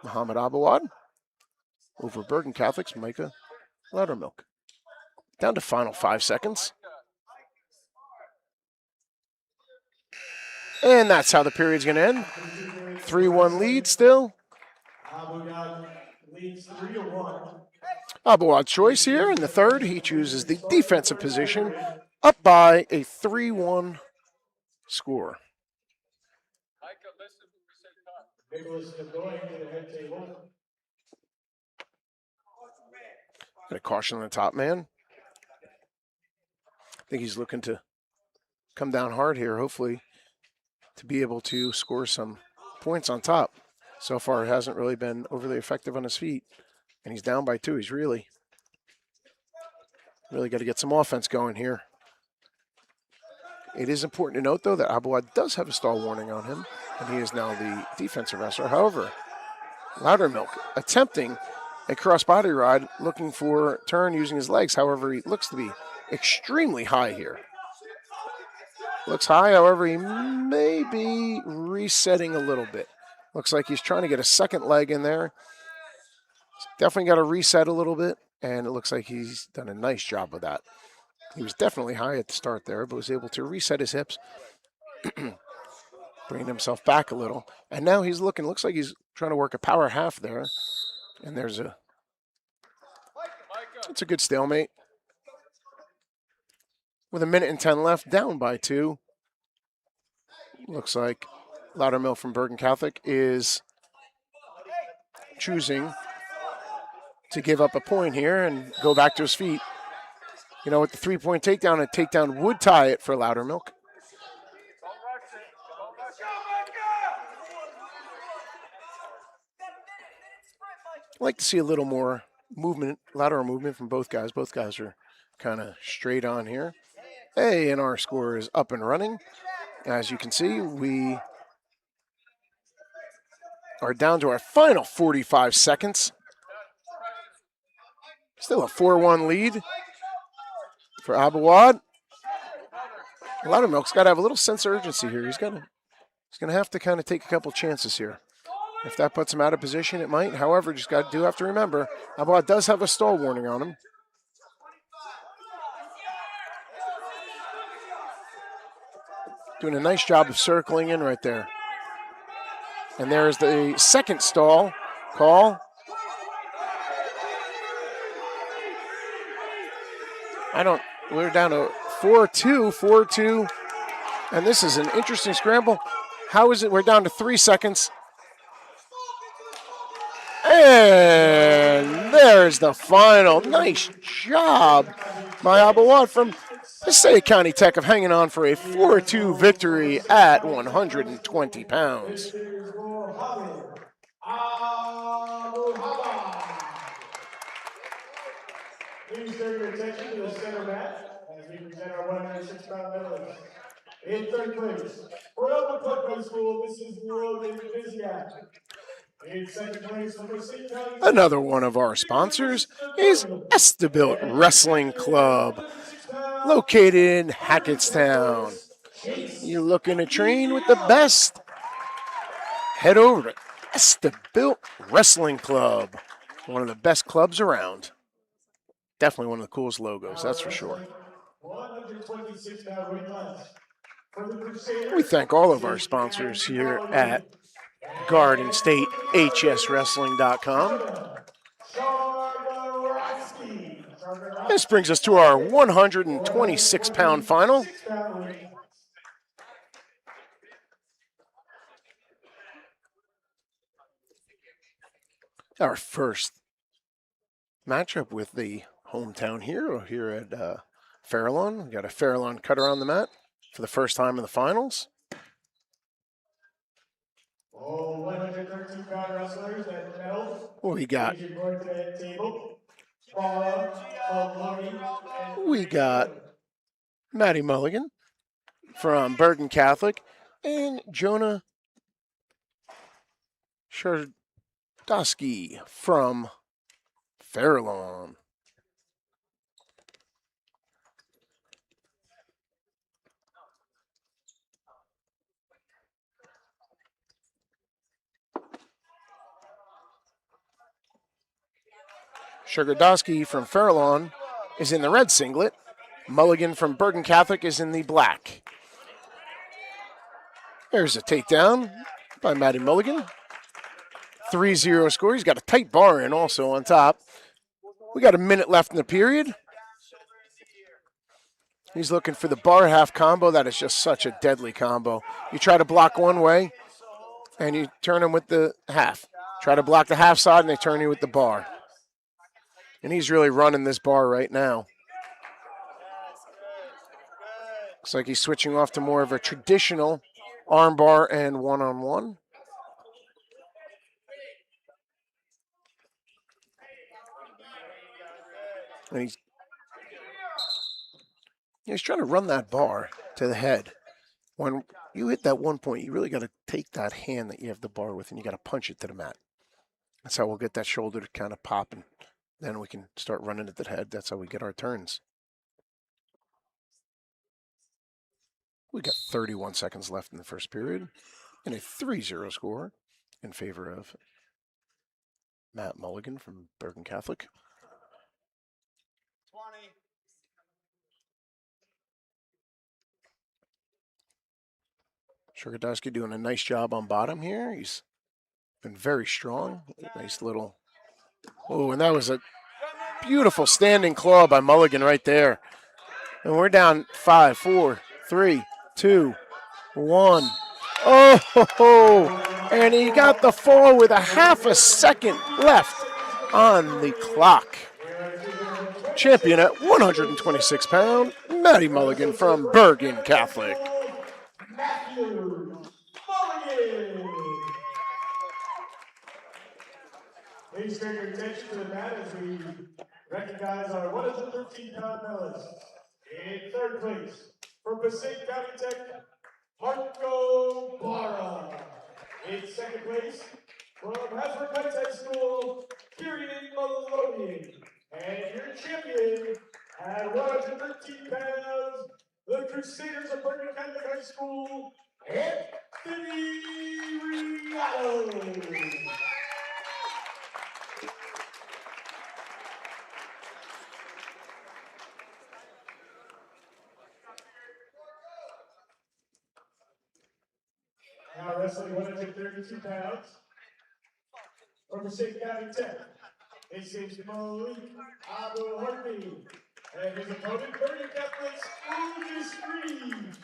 Muhammad Abawad over Bergen Catholic's Micah Loudermilk. Down to final 5 seconds. And that's how the period's going to end. 3-1 lead still. Abawad leads 3-1. Abawad's choice here in the third. He chooses the defensive position, up by a 3-1 score. Nicholas going to the head table. Got a caution on the top man. I think he's looking to come down hard here, hopefully, to be able to score some points on top. So far, it hasn't really been overly effective on his feet, and he's down by 2. He's really got to get some offense going here. It is important to note, though, that Abawad does have a stall warning on him, and he is now the defensive wrestler. However, Loudermilk attempting a crossbody ride, looking for turn using his legs. However, he looks to be extremely high here. Looks high, however, he may be resetting a little bit. Looks like he's trying to get a second leg in there. Definitely got to reset a little bit, and it looks like he's done a nice job of that. He was definitely high at the start there, but was able to reset his hips, bringing himself back a little. And now he's looks like he's trying to work a power half there. And there's a It's a good stalemate. With 1:10 left, down by 2. Looks like Loudermilk from Bergen Catholic is choosing to give up a point here and go back to his feet. You know, with the 3-point takedown, a takedown would tie it for Loudermilk. I'd like to see a little more movement, lateral movement from both guys. Both guys are kind of straight on here. Hey, and our score is up and running. As you can see, we are down to our final 45 seconds. Still a 4-1 lead for Abawad. Loudermilk's got to have a little sense of urgency here. He's going to have to kind of take a couple chances here. If that puts him out of position, it might. However, just do have to remember, Abawad does have a stall warning on him. Doing a nice job of circling in right there. And there's the second stall call. We're down to 4-2, and this is an interesting scramble. How is it? We're down to 3 seconds. And there's the final. Nice job by Abawad from Passaic County Tech of hanging on for a 4-2 victory at 120 pounds. Please turn your attention to the center mat as we present our 106-pound medalists. In third place, for Elwood High School, this is NJSIAA. In second place, for Passaic County. Another one of our sponsors is Estabilt Wrestling Club, located in Hackettstown. You looking to train with the best? Head over to Estabilt Wrestling Club, one of the best clubs around. Definitely one of the coolest logos, that's for sure. 126-pound weight class. We thank all of our sponsors here at Garden State HSWrestling.com. This brings us to our 126-pound final. Our first matchup with the hometown hero here at Farallon. We got a Farallon cutter on the mat for the first time in the finals. 132-pound wrestlers that medal. We got Maddie Mulligan from Bergen Catholic and Jonah Shardosky from Farallon. Shardosky from Farallon is in the red singlet. Mulligan from Bergen Catholic is in the black. There's a takedown by Maddie Mulligan. 3-0 score. He's got a tight bar in also on top. We got a minute left in the period. He's looking for the bar half combo. That is just such a deadly combo. You try to block one way, and you turn him with the half. Try to block the half side, and they turn you with the bar. And he's really running this bar right now. Looks like he's switching off to more of a traditional arm bar and one-on-one. And he's trying to run that bar to the head. When you hit that 1 point, you really got to take that hand that you have the bar with and you got to punch it to the mat. That's how we'll get that shoulder to kind of pop, and then we can start running at the head. That's how we get our turns. We got 31 seconds left in the first period and a 3-0 score in favor of Matt Mulligan from Bergen Catholic. 20. Shardosky doing a nice job on bottom here. He's been very strong. Nice little. Oh, and that was a Beautiful standing claw by Mulligan right there. And we're down 5, 4, 3, 2, 1. Oh, ho, ho. And he got the fall with a half a second left on the clock. Champion at 126 pounds, Matty Mulligan from Bergen Catholic. Matthew Mulligan. Please turn your attention to the mat as we recognize our 113-pound medalist. In third place, from Passaic County Tech, Marco Barra. In second place, from Hasbrook Heights High School, Kieran Maloney. And your champion at 113 pounds, the Crusaders of Bergen Catholic High School, Anthony Riallo. Now wrestling 132 pounds, from Passaic County Tech, this is Malik Abu Harbi, and his opponent, Bergen Catholic's Lucas Reed.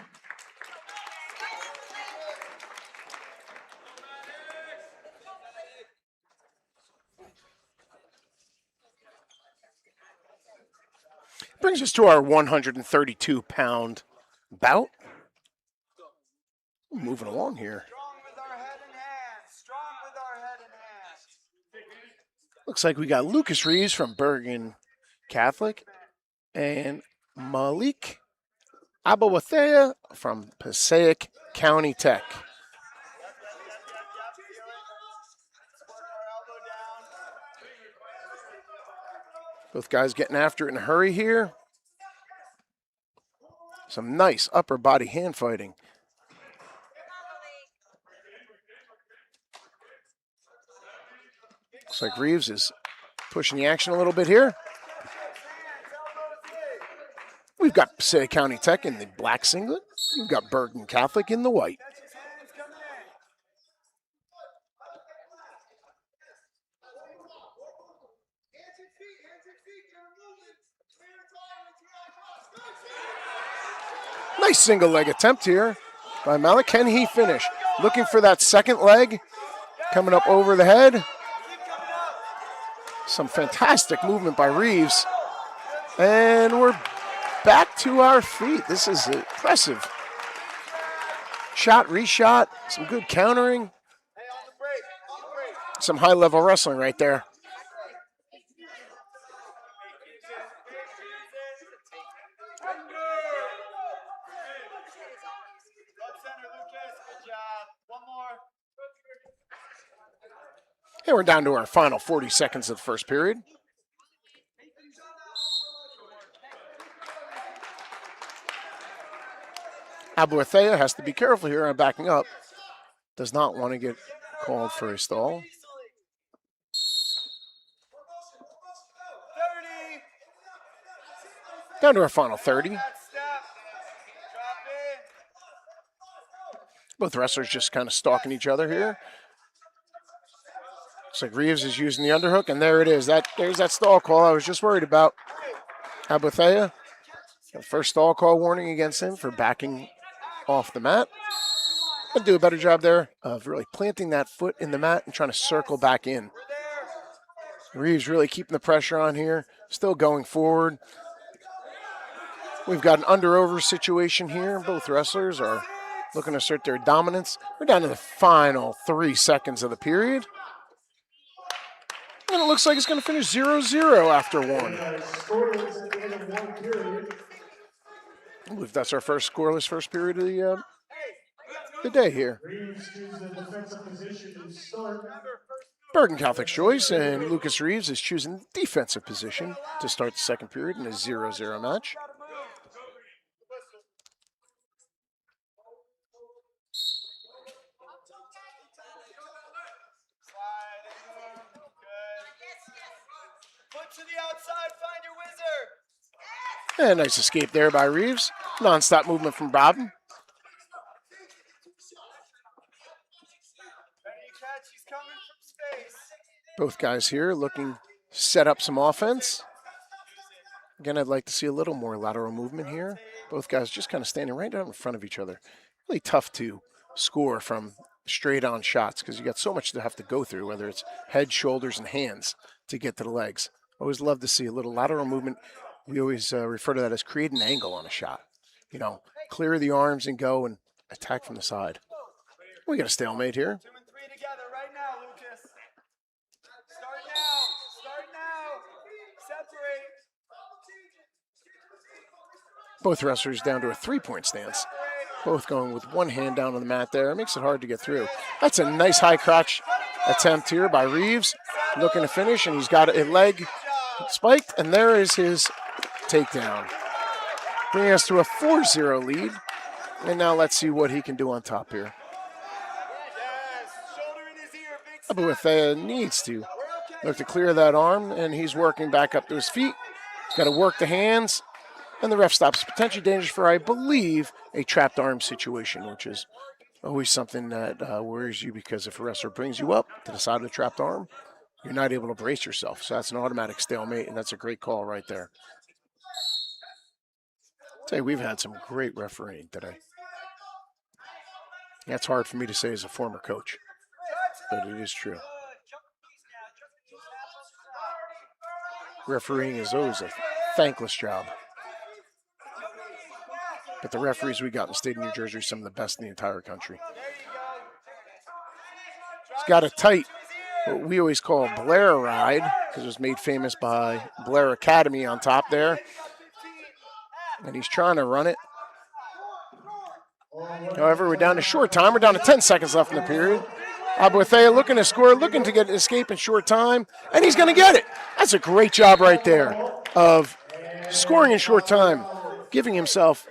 Brings us to our 132-pound bout. Moving along here. Strong with our head and hands. Strong with our head and hands. Looks like we got Lucas Reeves from Bergen Catholic and Malik Abawathea from Passaic County Tech. Both guys getting after it in a hurry here. Some nice upper body hand fighting. Looks like Reeves is pushing the action a little bit here. We've got Passaic County Tech in the black singlet. We've got Bergen Catholic in the white. Nice single leg attempt here by Malik. Can he finish? Looking for that second leg. Coming up over the head. Some fantastic movement by Reeves. And we're back to our feet. This is impressive. Shot, reshot, some good countering. Some high-level wrestling right there. And we're down to our final 40 seconds of the first period. Abuathea has to be careful here on backing up. Does not want to get called for a stall. 30. Down to our final 30. Both wrestlers just kind of stalking each other here. Looks like Reeves is using the underhook, and there it is. There's that stall call I was just worried about. Abuathea, the first stall call warning against him for backing off the mat. I'd do a better job there of really planting that foot in the mat and trying to circle back in. Reeves really keeping the pressure on here, still going forward. We've got an under-over situation here. Both wrestlers are looking to assert their dominance. We're down to the final 3 seconds of the period. And it looks like it's going to finish 0-0 after one. I believe that's our first scoreless first period of the day here. Bergen Catholic's choice, and Lucas Reeves is choosing defensive position to start the second period in a 0-0 match. To the outside, find your wizard. And nice escape there by Reeves. Non-stop movement from Robin. Both guys here looking to set up some offense. Again, I'd like to see a little more lateral movement here. Both guys just kind of standing right out in front of each other. Really tough to score from straight on shots because you got so much to have to go through, whether it's head, shoulders, and hands to get to the legs. Always love to see a little lateral movement. We always refer to that as create an angle on a shot. You know, clear the arms and go and attack from the side. We got a stalemate here. 2 and 3 together right now, Lucas. Start now. Start now. Separate. Both wrestlers down to a 3-point stance. Both going with one hand down on the mat there. It makes it hard to get through. That's a nice high crotch attempt here by Reeves. Looking to finish, and he's got a leg spiked, and there is his takedown. Bringing us to a 4-0 lead. And now let's see what he can do on top here. Abuethea needs to look to clear that arm, and he's working back up to his feet. He's got to work the hands, and the ref stops. Potentially dangerous for, I believe, a trapped arm situation, which is always something that worries you because if a wrestler brings you up to the side of the trapped arm, you're not able to brace yourself. So that's an automatic stalemate, and that's a great call right there. I'll tell you, we've had some great refereeing today. That's hard for me to say as a former coach, but it is true. Refereeing is always a thankless job. But the referees we got in the state of New Jersey are some of the best in the entire country. He's got a tight, what we always call Blair ride, because it was made famous by Blair Academy on top there. And he's trying to run it. However, we're down to short time. We're down to 10 seconds left in the period. Abuethea looking to score, looking to get an escape in short time, and he's going to get it. That's a great job right there of scoring in short time, giving himself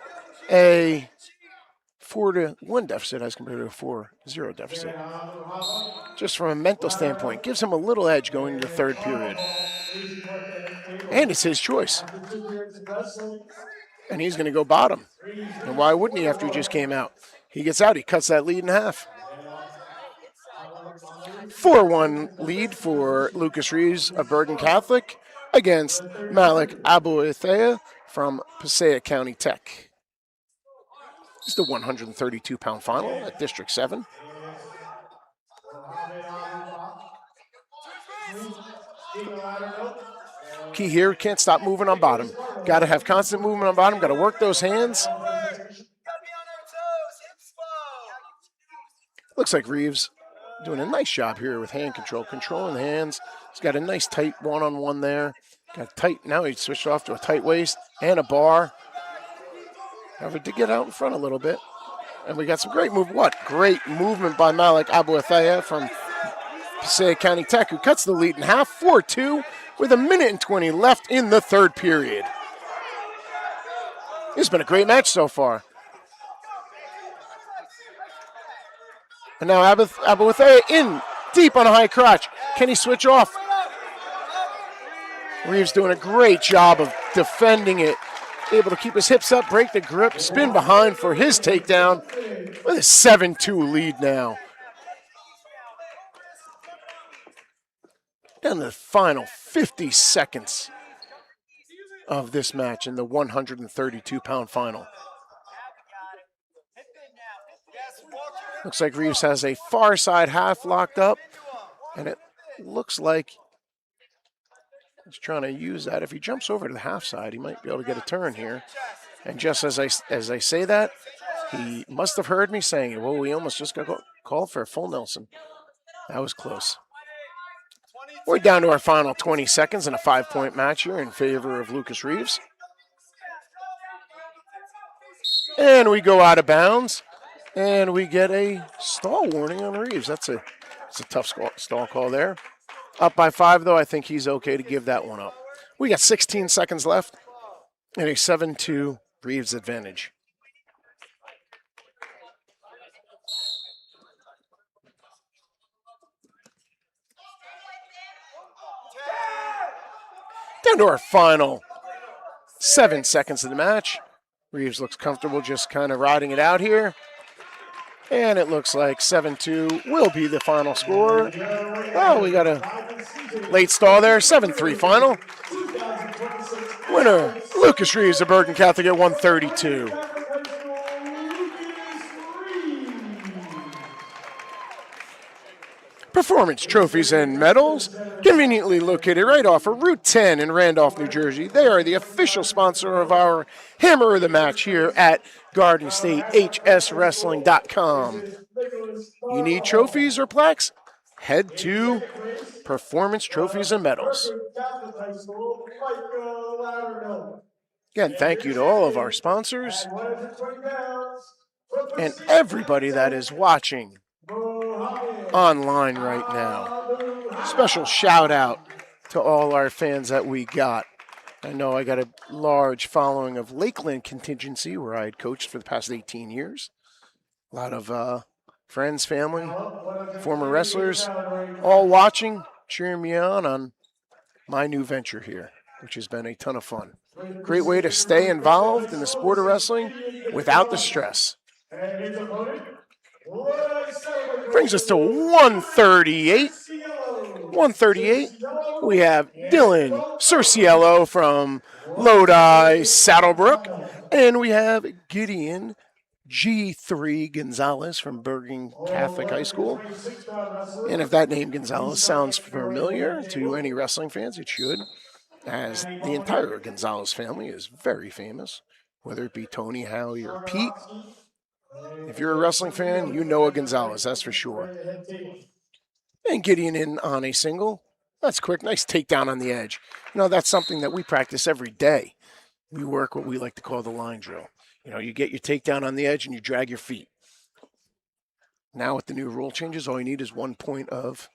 a 4-1 deficit as compared to a 4-0 deficit. Just from a mental standpoint, gives him a little edge going into the third period. And it's his choice. And he's going to go bottom. And why wouldn't he after he just came out? He gets out, he cuts that lead in half. 4-1 lead for Lucas Reeves of Bergen Catholic against Malik Abuethea from Passaic County Tech. It's the 132-pound final at District 7. Key here, can't stop moving on bottom. Got to have constant movement on bottom, got to work those hands. Looks like Reeves doing a nice job here with hand control, controlling the hands. He's got a nice tight one-on-one there. Got tight, now he switched off to a tight waist and a bar. However, did get out in front a little bit. And we got some great move. What great movement by Malik Abuethea from Passaic County Tech, who cuts the lead in half, 4-2, with 1:20 left in the third period. This has been a great match so far. And now Abuethea in deep on a high crotch. Can he switch off? Reeves doing a great job of defending it. Able to keep his hips up, break the grip, spin behind for his takedown with a 7-2 lead now. Down to the final 50 seconds of this match in the 132-pound final. Looks like Reeves has a far side half locked up, and it looks like he's trying to use that. If he jumps over to the half side, he might be able to get a turn here. And just as I say that, he must have heard me saying, well, we almost just got called for a full Nelson. That was close. We're down to our final 20 seconds in a 5-point match here in favor of Lucas Reeves. And we go out of bounds, and we get a stall warning on Reeves. That's a tough stall call there. Up by 5, though. I think he's okay to give that one up. We got 16 seconds left and a 7-2 Reeves advantage. Down to our final 7 seconds of the match. Reeves looks comfortable just kind of riding it out here. And it looks like 7-2 will be the final score. Oh, we got a late stall there. 7-3 final. Winner Lucas Reeves of Bergen Catholic at 132. Catholic High School, Lucas Reeves. Performance trophies and medals, conveniently located right off of Route 10 in Randolph, New Jersey. They are the official sponsor of our Hammer of the Match here at Garden State HSWrestling.com. You need trophies or plaques? Head to Performance Trophies and Medals. Catholic High School, Michael Loudermilk. Again, thank you to all of our sponsors At 120 pounds, from the and city everybody of that is watching Mohammed online right now. Abu Special shout out to all our fans that we got. I know I got a large following of Lakeland contingency where I had coached for the past 18 years. A lot of friends, family, former wrestlers, all watching, cheering me on my new venture here, which has been a ton of fun. Great way to stay involved in the sport of wrestling without the stress. And his opponent, Brings us to 138. 138, we have Dylan Cerciello from Lodi, Saddlebrook, and we have Gideon G3 Gonzalez from Bergen Catholic High School. And if that name Gonzalez sounds familiar to any wrestling fans, it should, as the entire Gonzalez family is very famous, whether it be Tony, Howie, or Pete. If you're a wrestling fan, you know a Gonzalez, that's for sure. And Gideon in on a single. That's quick. Nice takedown on the edge. You know, that's something that we practice every day. We work what we like to call the line drill. You know, you get your takedown on the edge and you drag your feet. Now with the new rule changes, all you need is 1 point of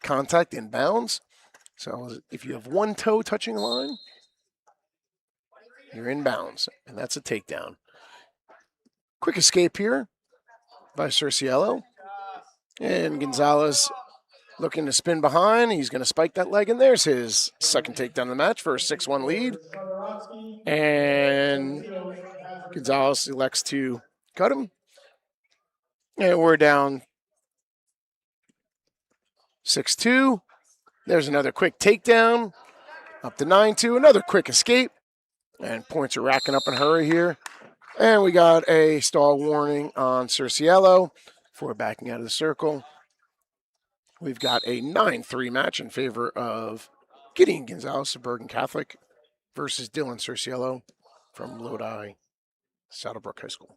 contact in bounds. So if you have one toe touching the line, you're in bounds, and that's a takedown. Quick escape here by Cerciello. And Gonzalez looking to spin behind. He's going to spike that leg, and there's his second takedown of the match for a 6-1 lead. And Gonzalez elects to cut him. And we're down 6-2. There's another quick takedown. Up to 9-2. Another quick escape. And points are racking up in a hurry here. And we got a stall warning on Cerciello for backing out of the circle. We've got a 9-3 match in favor of Gideon Gonzalez of Bergen Catholic versus Dylan Cerciello from Lodi, Saddlebrook High School.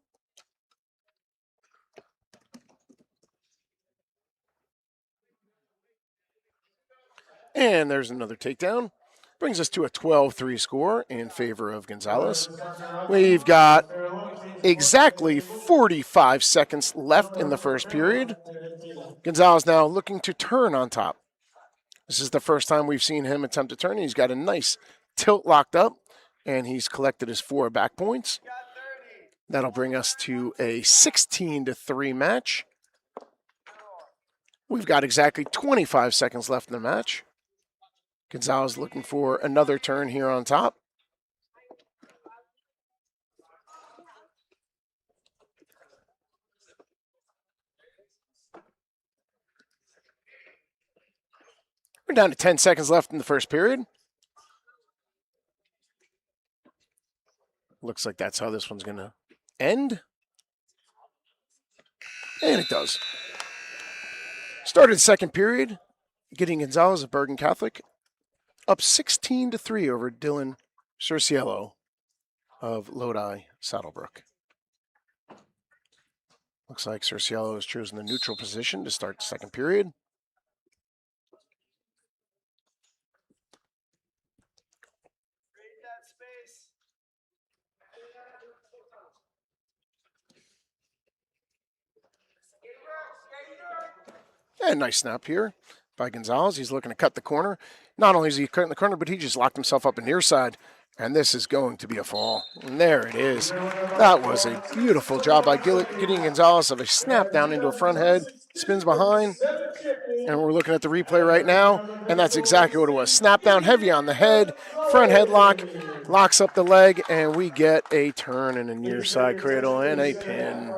And there's another takedown. Brings us to a 12-3 score in favor of Gonzalez. We've got exactly 45 seconds left in the first period. Gonzalez now looking to turn on top. This is the first time we've seen him attempt to turn. He's got a nice tilt locked up, and he's collected his 4 back points. That'll bring us to a 16-3 match. We've got exactly 25 seconds left in the match. Gonzalez looking for another turn here on top. We're down to 10 seconds left in the first period. Looks like that's how this one's going to end. And it does. Started second period. Gideon Gonzalez of Bergen Catholic up 16-3 over Dylan Cerciello of Lodi, Saddlebrook. Looks like Cerciello has chosen the neutral position to start the second period. And nice snap here by Gonzalez. He's looking to cut the corner. Not only is he cutting the corner, but he just locked himself up in near side. And this is going to be a fall. And there it is. That was a beautiful job by Gideon Gonzalez of a snap down into a front head. Spins behind. And we're looking at the replay right now. And that's exactly what it was. Snap down heavy on the head. Front headlock. Locks up the leg. And we get a turn and a near side cradle and a pin.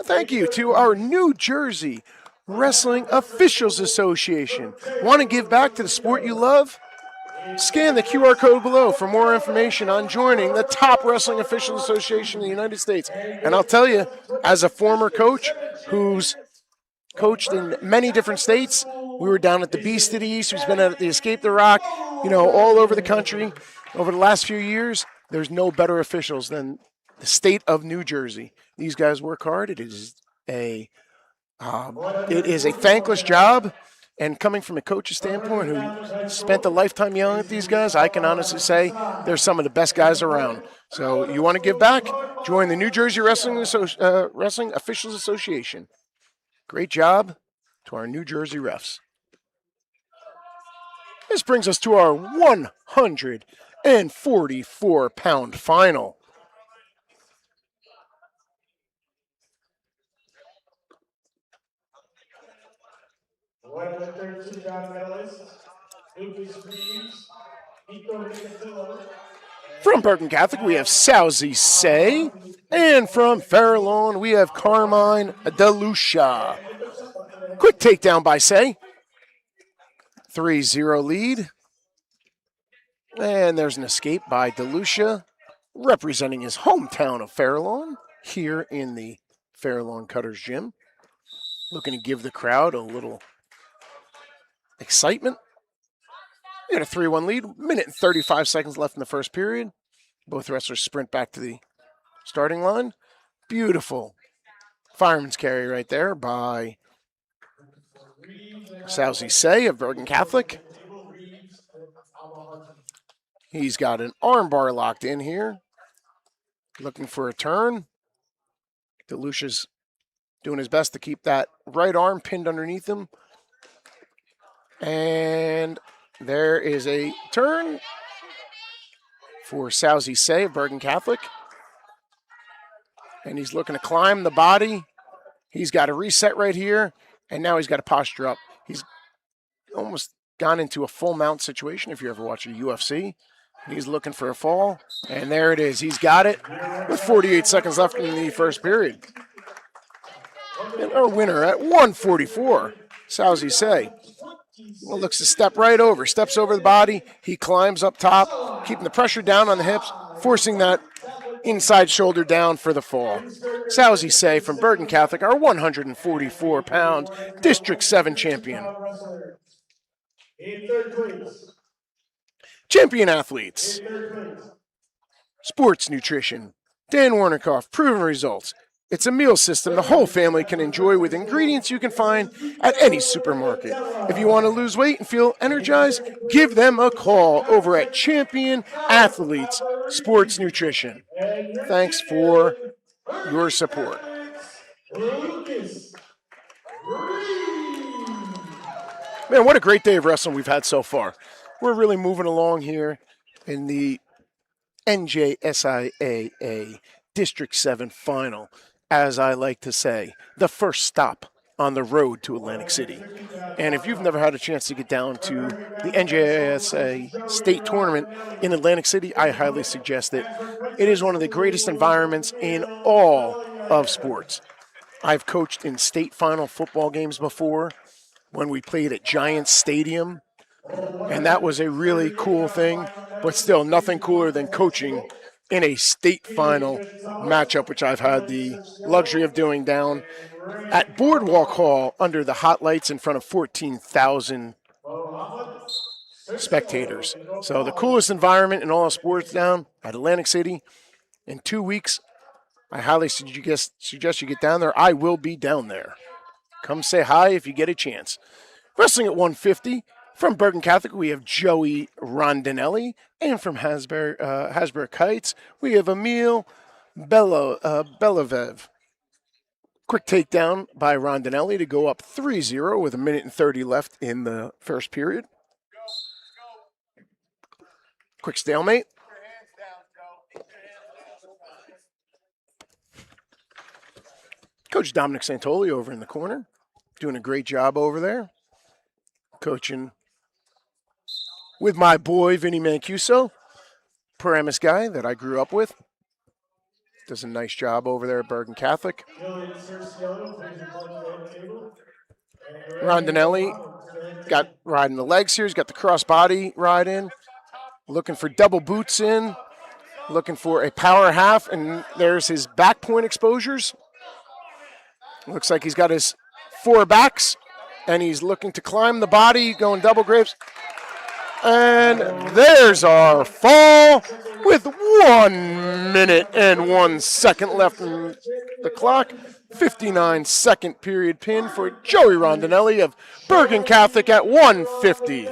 Thank you to our New Jersey Wrestling Officials Association. Want to give back to the sport you love? Scan the QR code below for more information on joining the top Wrestling Officials Association in the United States. And I'll tell you, as a former coach who's coached in many different states, we were down at the Beast of the East, who's been at the Escape the Rock, all over the country over the last few years. There's no better officials than the state of New Jersey. These guys work hard. It is a thankless job. And coming from a coach's standpoint who spent a lifetime yelling at these guys, I can honestly say they're some of the best guys around. So you want to give back? Join the New Jersey Wrestling Officials Association. Great job to our New Jersey refs. This brings us to our 144-pound final. One of the 13-pound medalists, Lucas Reeves, Nico Nicotillo. From Bergen Catholic, we have Sousie Say. And from Farallon, we have Carmine DeLucia. Quick takedown by Say. 3-0 lead. And there's an escape by DeLucia, representing his hometown of Farallon, here in the Farallon Cutters Gym. Looking to give the crowd a little excitement. We got a 3-1 lead. Minute and 35 seconds left in the first period. Both wrestlers sprint back to the starting line. Beautiful fireman's carry right there by Sousie Say of Bergen Catholic. He's got an arm bar locked in here. Looking for a turn. DeLucia's doing his best to keep that right arm pinned underneath him. And there is a turn for Sousie Say of Bergen Catholic. And he's looking to climb the body. He's got a reset right here. And now he's got a posture up. He's almost gone into a full mount situation if you ever watch a UFC. He's looking for a fall. And there it is. He's got it with 48 seconds left in the first period. And our winner at 144, Sousie Say. Well, looks to step right over, steps over the body. He climbs up top, keeping the pressure down on the hips, forcing that inside shoulder down for the fall. Sousie Say from Bergen Catholic, our 144-pound District 7 champion. In third place. Champion athletes. Sports nutrition. Dan Warnikoff, proven results. It's a meal system the whole family can enjoy with ingredients you can find at any supermarket. If you want to lose weight and feel energized, give them a call over at Champion Athletes Sports Nutrition. Thanks for your support. Man, what a great day of wrestling we've had so far. We're really moving along here in the NJSIAA District 7 Final. As I like to say, the first stop on the road to Atlantic City. And if you've never had a chance to get down to the NJSIAA State Tournament in Atlantic City, I highly suggest it. It is one of the greatest environments in all of sports. I've coached in state final football games before when we played at Giants Stadium, and that was a really cool thing, but still nothing cooler than coaching in a state final matchup, which I've had the luxury of doing down at Boardwalk Hall under the hot lights in front of 14,000 spectators. So the coolest environment in all of sports down at Atlantic City. In 2 weeks, I highly suggest you get down there. I will be down there. Come say hi if you get a chance. Wrestling at 150. From Bergen Catholic, we have Joey Rondinelli. And from Hasbrook Heights, we have Emil Belavev. Quick takedown by Rondinelli to go up 3-0 with a minute and 30 left in the first period. Quick stalemate. Coach Dominic Santoli over in the corner, doing a great job over there. Coaching with my boy, Vinny Mancuso, Paramus guy that I grew up with. Does a nice job over there at Bergen Catholic. Rondinelli got riding the legs here. He's got the cross body ride in. looking for double boots in, looking for a power half, and there's his back point exposures. Looks like he's got his 4 backs, and he's looking to climb the body, going double grapes. And there's our fall with 1 minute and 1 second left in the clock. 59-second period pin for Joey Rondinelli of Bergen Catholic at 150.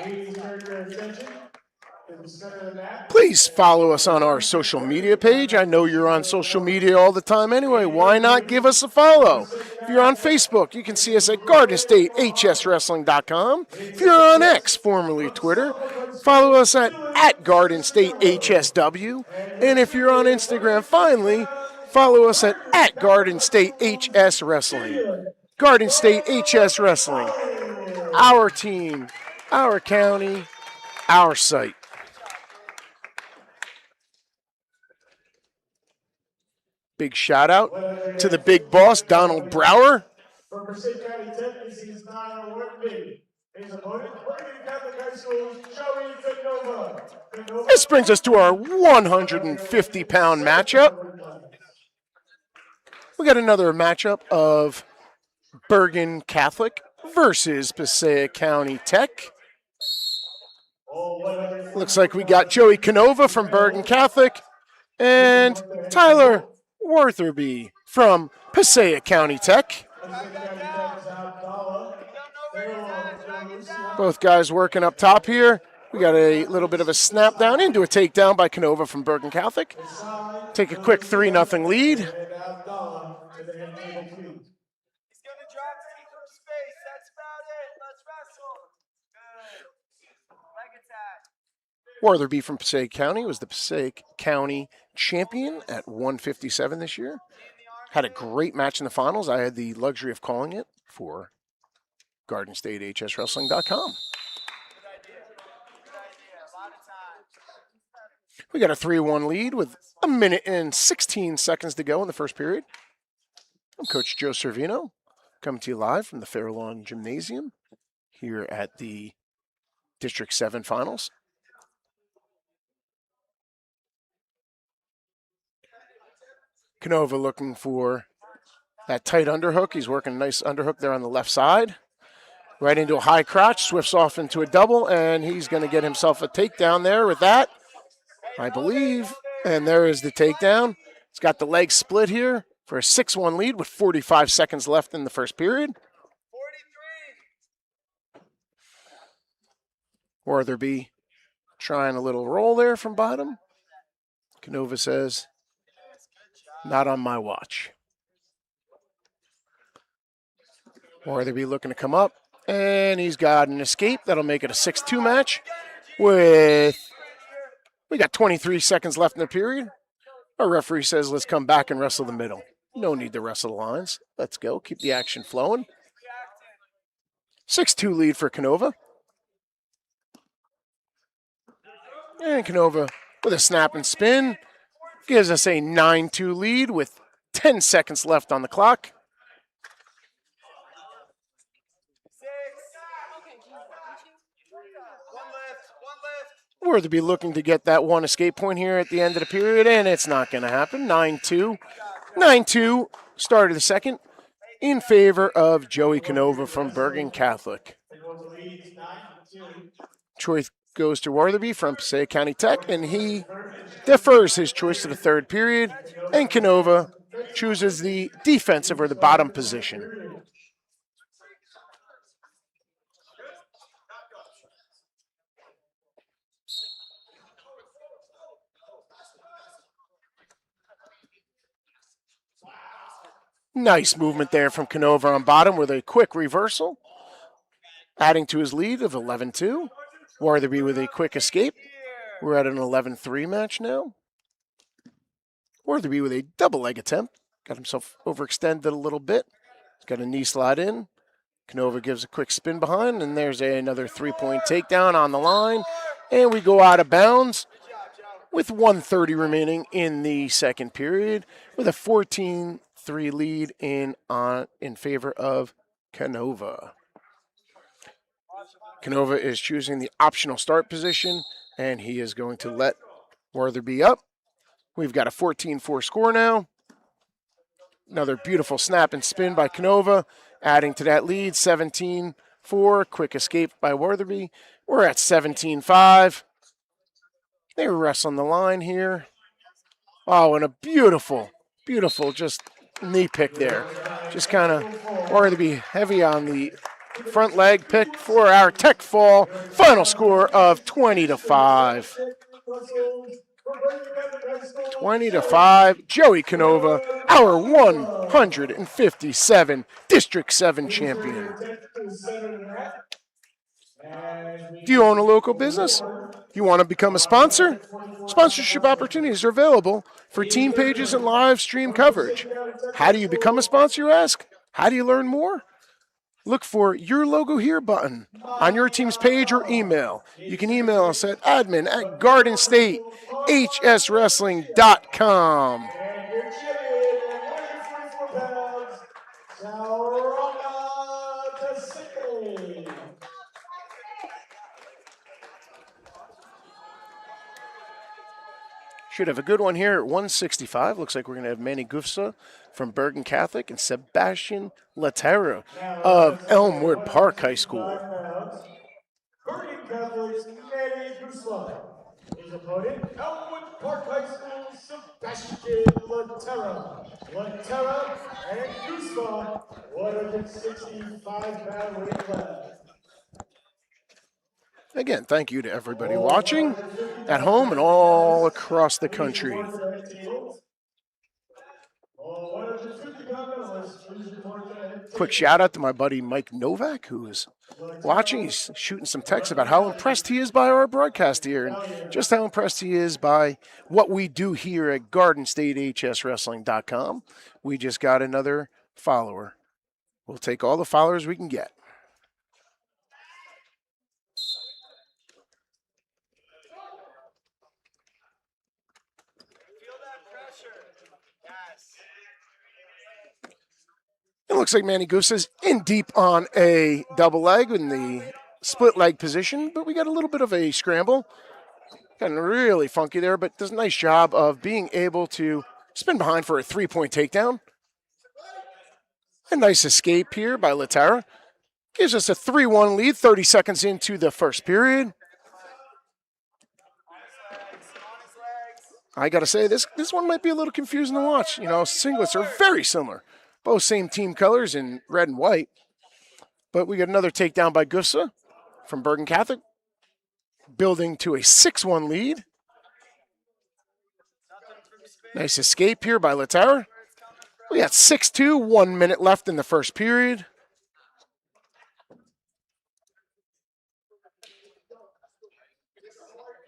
Ladies, turn your attention to the center of the mat. Please follow us on our social media page. I know you're on social media all the time anyway. Why not give us a follow? If you're on Facebook, you can see us at GardenStateHSWrestling.com. If you're on X, formerly Twitter, follow us at GardenStateHSW. And if you're on Instagram, finally, follow us at GardenStateHSWrestling. Garden State HS Wrestling. Our team, our county, our site. Big shout out to the big boss, Donald Brower. From Passaic County Tech, this is 9-1 His opponent, Bergen Catholic High School's Joey Canova. This brings us to our 150-pound matchup. We got another matchup of Bergen Catholic versus Passaic County Tech. Looks like we got Joey Canova from Bergen Catholic and Tyler Wortherby from Passaic County Tech. Both guys working up top here. We got a little bit of a snap down into a takedown by Canova from Bergen Catholic. Take a quick 3-0 lead. He's going to drop feet from space. That's about it. Let's wrestle. Good. Leg attack. Wortherby from Passaic County was the Passaic County champion at 157 this year. Had a great match in the finals. I had the luxury of calling it for GardenStateHSWrestling.com. We got a 3-1 lead with 1 minute and 16 seconds to go in the first period. I'm Coach Joe Cervino, coming to you live from the Fairlawn Gymnasium here at the District 7 Finals. Canova looking for that tight underhook. He's working a nice underhook there on the left side. Right into a high crotch, swifts off into a double, and he's going to get himself a takedown there with that, I believe. And there is the takedown. He's got the leg split here for a 6-1 lead with 45 seconds left in the first period. 43. Wortherby trying a little roll there from bottom. Canova says, not on my watch. Wortherby looking to come up, and he's got an escape. That'll make it a 6-2 match with, we got 23 seconds left in the period. Our referee says, let's come back and wrestle the middle. No need to wrestle the lines. Let's go. Keep the action flowing. 6-2 lead for Canova. And Canova with a snap and spin gives us a 9-2 lead with 10 seconds left on the clock. 6. One lift. Wortherby looking to get that one escape point here at the end of the period, and it's not going to happen. 9-2. 9-2, start of the second, in favor of Joey Canova from Bergen Catholic. Choice goes to Wortherby from Passaic County Tech, and he defers his choice to the third period, and Canova chooses the defensive or the bottom position. Nice movement there from Canova on bottom with a quick reversal, adding to his lead of 11-2. Wortherby with a quick escape. We're at an 11-3 match now. Wortherby with a double leg attempt. Got himself overextended a little bit. He's got a knee slide in. Canova gives a quick spin behind, and there's another 3-point takedown on the line. And we go out of bounds with 1:30 remaining in the second period with a 14-3 lead in favor of Canova. Canova is choosing the optional start position, and he is going to let Wortherby up. We've got a 14-4 score now. Another beautiful snap and spin by Canova, adding to that lead, 17-4. Quick escape by Wortherby. We're at 17-5. They rest on the line here. Oh, and a beautiful, beautiful just knee pick there. Just kind of Wortherby heavy on the front leg pick for our tech fall. Final score of 20-5. 20-5. Joey Canova, our 157 District 7 champion. Do you own a local business? You want to become a sponsor? Sponsorship opportunities are available for team pages and live stream coverage. How do you become a sponsor, you ask? How do you learn more? Look for Your Logo Here button on your team's page or email. You can email us at admin@gardenstatehswrestling.com. And your champion at 144 pounds, Cervino. Should have a good one here at 165. Looks like we're going to have Manny Gufsa from Bergen Catholic and Sebastian Latera of Elmwood Park High School. Bergen Catholic's Manny Gusla. His opponent, Elmwood Park High School, Sebastian Latera. Latera and Gusla, 165-pound weight class. Again, thank you to everybody watching at home and all across the country. Quick shout out to my buddy Mike Novak, who is watching. He's shooting some texts about how impressed he is by our broadcast here and just how impressed he is by what we do here at GardenStateHSWrestling.com. We just got another follower. We'll take all the followers we can get. It looks like Manny Goose is in deep on a double leg in the split leg position, but we got a little bit of a scramble. Getting really funky there, but does a nice job of being able to spin behind for a 3-point takedown. A nice escape here by Latera. Gives us a 3-1 lead, 30 seconds into the first period. I got to say, this one might be a little confusing to watch. You know, singlets are very similar. Both same team colors in red and white. But we got another takedown by Gufsa from Bergen Catholic, building to a 6-1 lead. Nice escape here by Latera. We got 6-2, 1 minute left in the first period.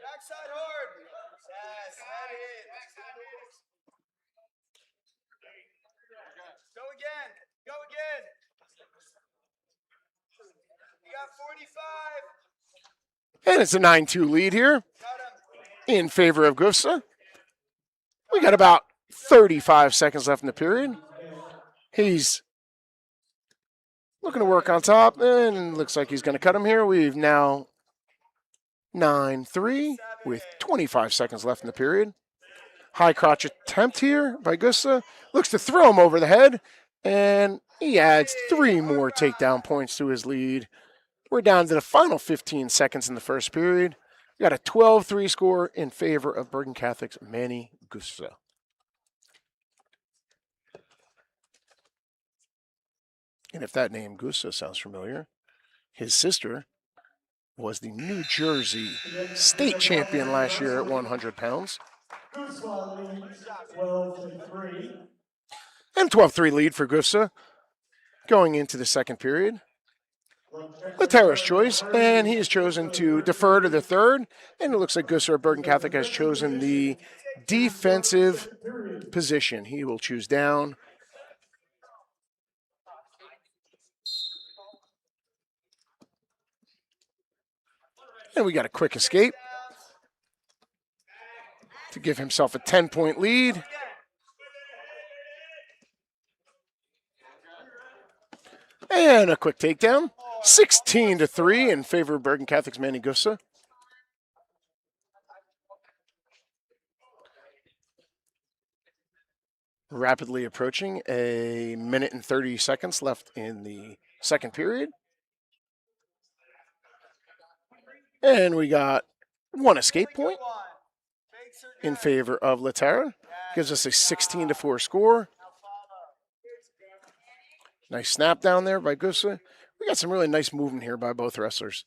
Backside hard. Yes, heavy. Go again. Go again. You got 45. And it's a 9-2 lead here in favor of Gufsa. We got about 35 seconds left in the period. He's looking to work on top, and looks like he's going to cut him here. We've now 9-3 with 25 seconds left in the period. High crotch attempt here by Gufsa. Looks to throw him over the head, and he adds 3 more takedown points to his lead. We're down to the final 15 seconds in the first period. We got a 12-3 score in favor of Bergen Catholic's Manny Gufsa. And if that name Gufsa sounds familiar, his sister was the New Jersey state champion last year at 100 pounds. And 12-3 lead for Gufsa going into the second period. Latera's choice, and he has chosen to defer to the third, and it looks like Gufsa of Bergen Catholic has chosen the defensive position. He will choose down. And we got a quick escape to give himself a 10-point lead. And a quick takedown. 16-3 in favor of Bergen Catholic's Manny Gussa. Rapidly approaching a minute and 30 seconds left in the second period. And we got one escape point in favor of Laterra. Gives us a 16-4 score. Nice snap down there by Gussa. We got some really nice movement here by both wrestlers.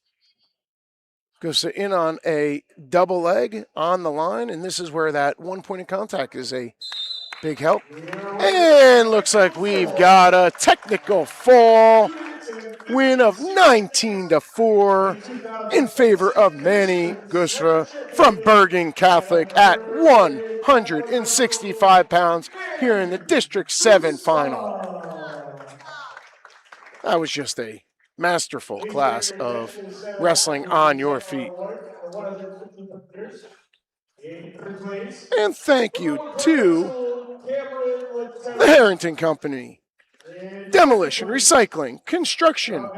Gussa in on a double leg on the line, and this is where that 1 point of contact is a big help. And looks like we've got a technical fall. Win of 19-4 in favor of Manny Gussa from Bergen Catholic at 165 pounds here in the District 7 final. That was just a masterful class of wrestling on your feet. And thank you to the Harrington Company, Demolition, Recycling, Construction,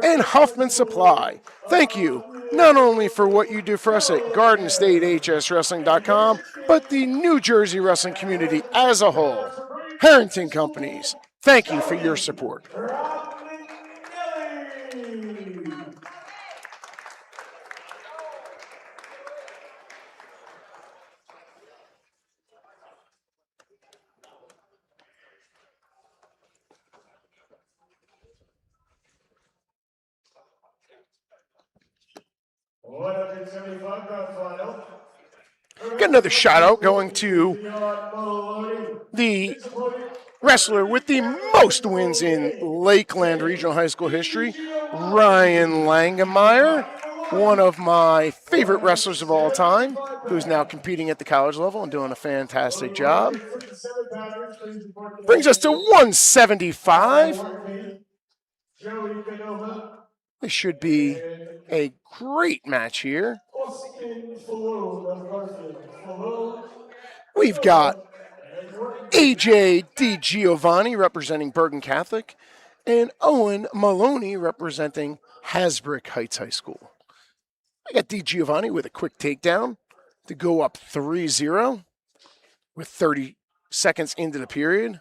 and Huffman Supply. Thank you not only for what you do for us at GardenStateHSWrestling.com, but the New Jersey wrestling community as a whole. Harrington Companies, thank you for your support. Got another shout out going to the wrestler with the most wins in Lakeland Regional High School history, Ryan Langemeyer, one of my favorite wrestlers of all time, who's now competing at the college level and doing a fantastic job. Brings us to 175. This should be a great match here. We've got AJ DiGiovanni representing Bergen Catholic and Owen Maloney representing Hasbrook Heights High School. I got DiGiovanni with a quick takedown to go up 3-0 with 30 seconds into the period.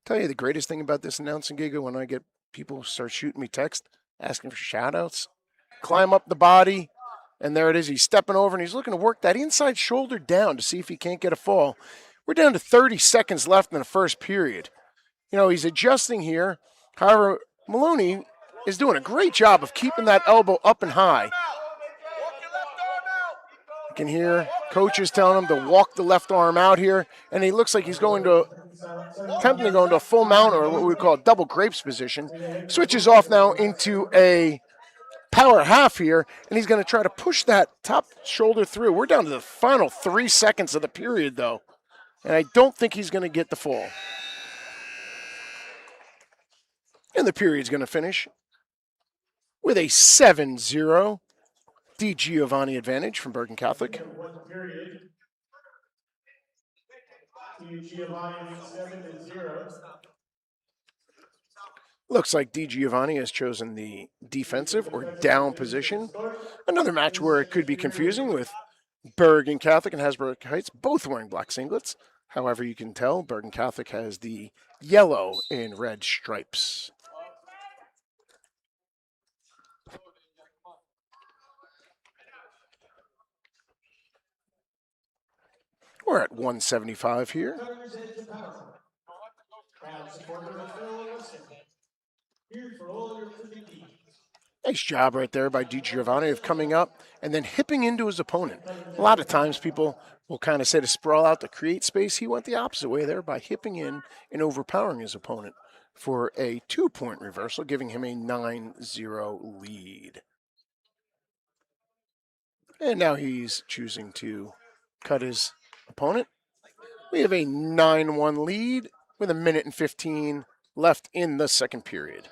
Tell you the greatest thing about this announcing gig when I get people start shooting me text asking for shout outs. Climb up the body, and there it is. He's stepping over, and he's looking to work that inside shoulder down to see if he can't get a fall. We're down to 30 seconds left in the first period. You know, he's adjusting here. However, Maloney is doing a great job of keeping that elbow up and high. You can hear coaches telling him to walk the left arm out here, and he looks like he's going to attempting to go into a full mount or what we call a double grapes position. Switches off now into a power half here, and he's going to try to push that top shoulder through. We're down to the final 3 seconds of the period, though, and I don't think he's going to get the fall. And the period's going to finish with a 7-0 DiGiovanni advantage from Bergen Catholic. Looks like DiGiovanni has chosen the defensive or down position. Another match where it could be confusing with Bergen Catholic and Hasbrook Heights both wearing black singlets. However, you can tell Bergen Catholic has the yellow and red stripes. We're at 175 here. Nice job right there by DiGiovanni of coming up and then hipping into his opponent. A lot of times people will kind of say to sprawl out to create space. He went the opposite way there by hipping in and overpowering his opponent for a 2-point reversal, giving him a 9-0 lead. And now he's choosing to cut his opponent. We have a 9-1 lead with a minute and 15 left in the second period.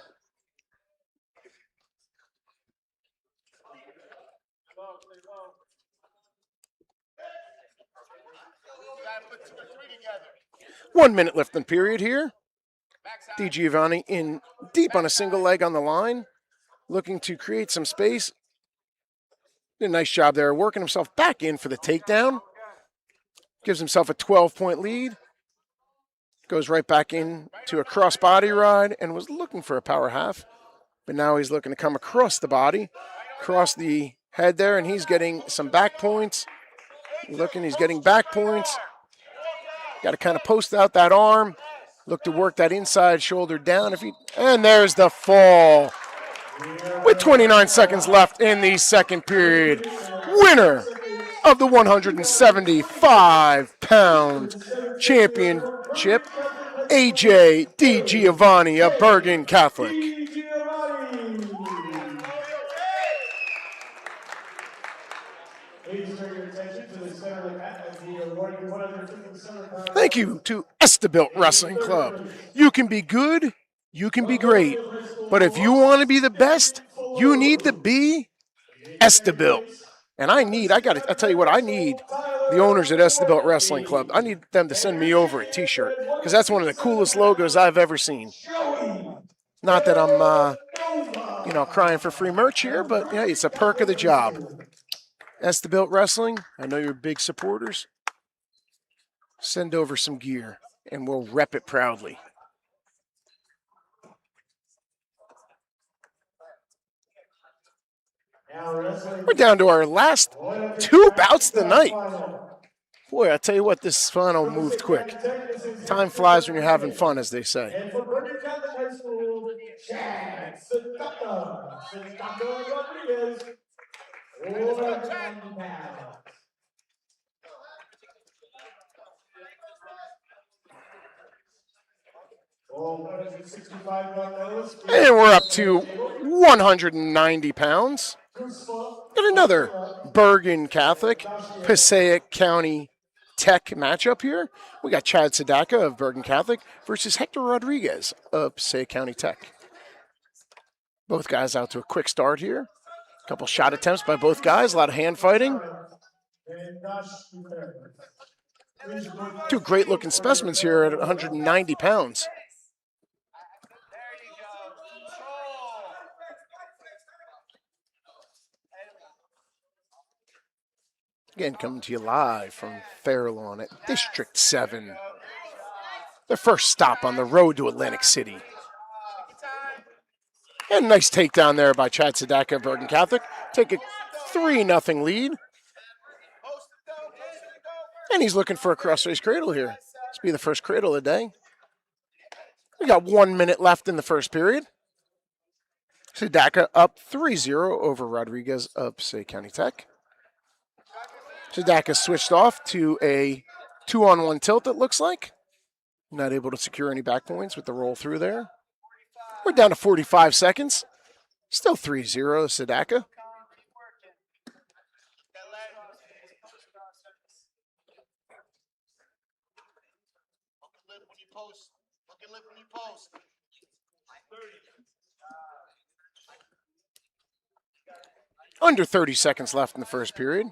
1 minute left in period here. DiGiovanni in deep on a single leg on the line, looking to create some space. Did a nice job there, working himself back in for the takedown. Gives himself a 12-point lead. Goes right back in to a cross-body ride and was looking for a power half. But now he's looking to come across the body, across the head there, and he's getting some back points. He's getting back points. Got to kind of post out that arm. Look to work that inside shoulder down. And there's the fall. With 29 seconds left in the second period. Winner of the 175-pound championship, AJ DiGiovanni of Bergen Catholic. Thank you to Estebuilt Wrestling Club. You can be good, you can be great, but if you want to be the best, you need to be Estebuilt. And I tell you what, I need the owners at Estebuilt Wrestling Club. I need them to send me over a t-shirt because that's one of the coolest logos I've ever seen. Not that I'm, crying for free merch here, but yeah, it's a perk of the job. Estebuilt Wrestling, I know you're big supporters. Send over some gear, and we'll rep it proudly. We're down to our last 2 bouts of the night. Boy, I tell you what, this final moved quick. Time flies when you're having fun, as they say. And for Bergen Catholic High School, Chad Sadaka Rodriguez, 490 pounds. And we're up to 190 pounds. And another Bergen Catholic, Passaic County Tech matchup here. We got Chad Sadaka of Bergen Catholic versus Hector Rodriguez of Passaic County Tech. Both guys out to a quick start here. A couple shot attempts by both guys, a lot of hand fighting. 2 great looking specimens here at 190 pounds. Again, coming to you live from Fairlawn at District 7. Their first stop on the road to Atlantic City. And a nice takedown there by Chad Sadaka of Bergen Catholic. Take a 3-0 lead. And he's looking for a crossface cradle here. This will be the first cradle of the day. We got 1 minute left in the first period. Sadaka up 3-0 over Rodriguez of Passaic County Tech. Sadaka switched off to a 2-on-1 tilt, it looks like. Not able to secure any back points with the roll through there. We're down to 45 seconds. Still 3-0 Sadaka. Under 30 seconds left in the first period.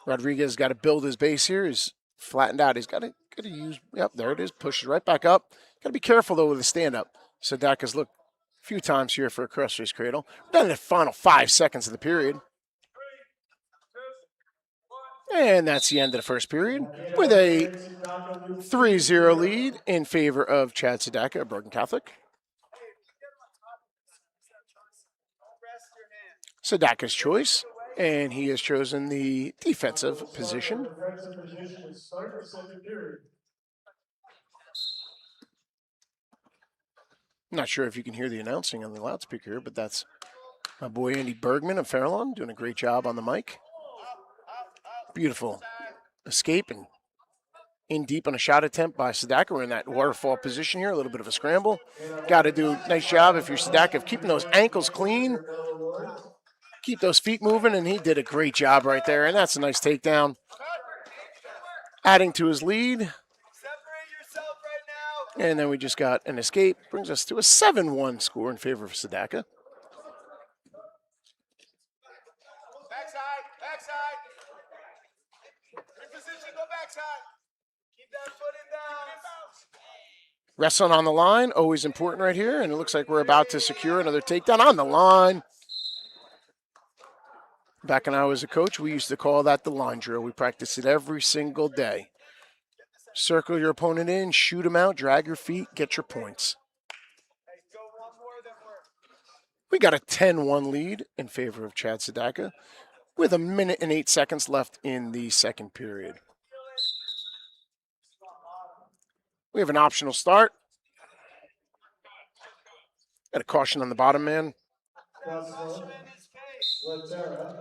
Rodriguez got to build his base here. He's flattened out. He's got to use, yep, there it is. Pushes right back up. Got to be careful, though, with the stand-up. Sadaka's looked a few times here for a crossface cradle. We're down to the final 5 seconds of the period. And that's the end of the first period with a 3-0 lead in favor of Chad Sadaka of Bergen Catholic. Sadaka's choice, and he has chosen the defensive position. Not sure if you can hear the announcing on the loudspeaker here, but that's my boy Andy Bergman of Fairlawn doing a great job on the mic. Beautiful escape and in deep on a shot attempt by Sadaka. We're in that waterfall position here, a little bit of a scramble. Got to do a nice job if you're Sadaka of keeping those ankles clean. Keep those feet moving, and he did a great job right there, and that's a nice takedown. Adding to his lead. help right now. And then we just got an escape. Brings us to a 7-1 score in favor of Sedaka. Backside, backside. Reposition, go backside. Keep that foot in bounds. Wrestling on the line, always important right here. And it looks like we're about to secure another takedown on the line. Back when I was a coach, we used to call that the line drill. We practiced it every single day. Circle your opponent in, shoot him out, drag your feet, get your points. Hey, go one more, then work. We got a 10-1 lead in favor of Chad Sedaka with 1 minute and 8 seconds left in the second period. We have an optional start. Got a caution on the bottom man.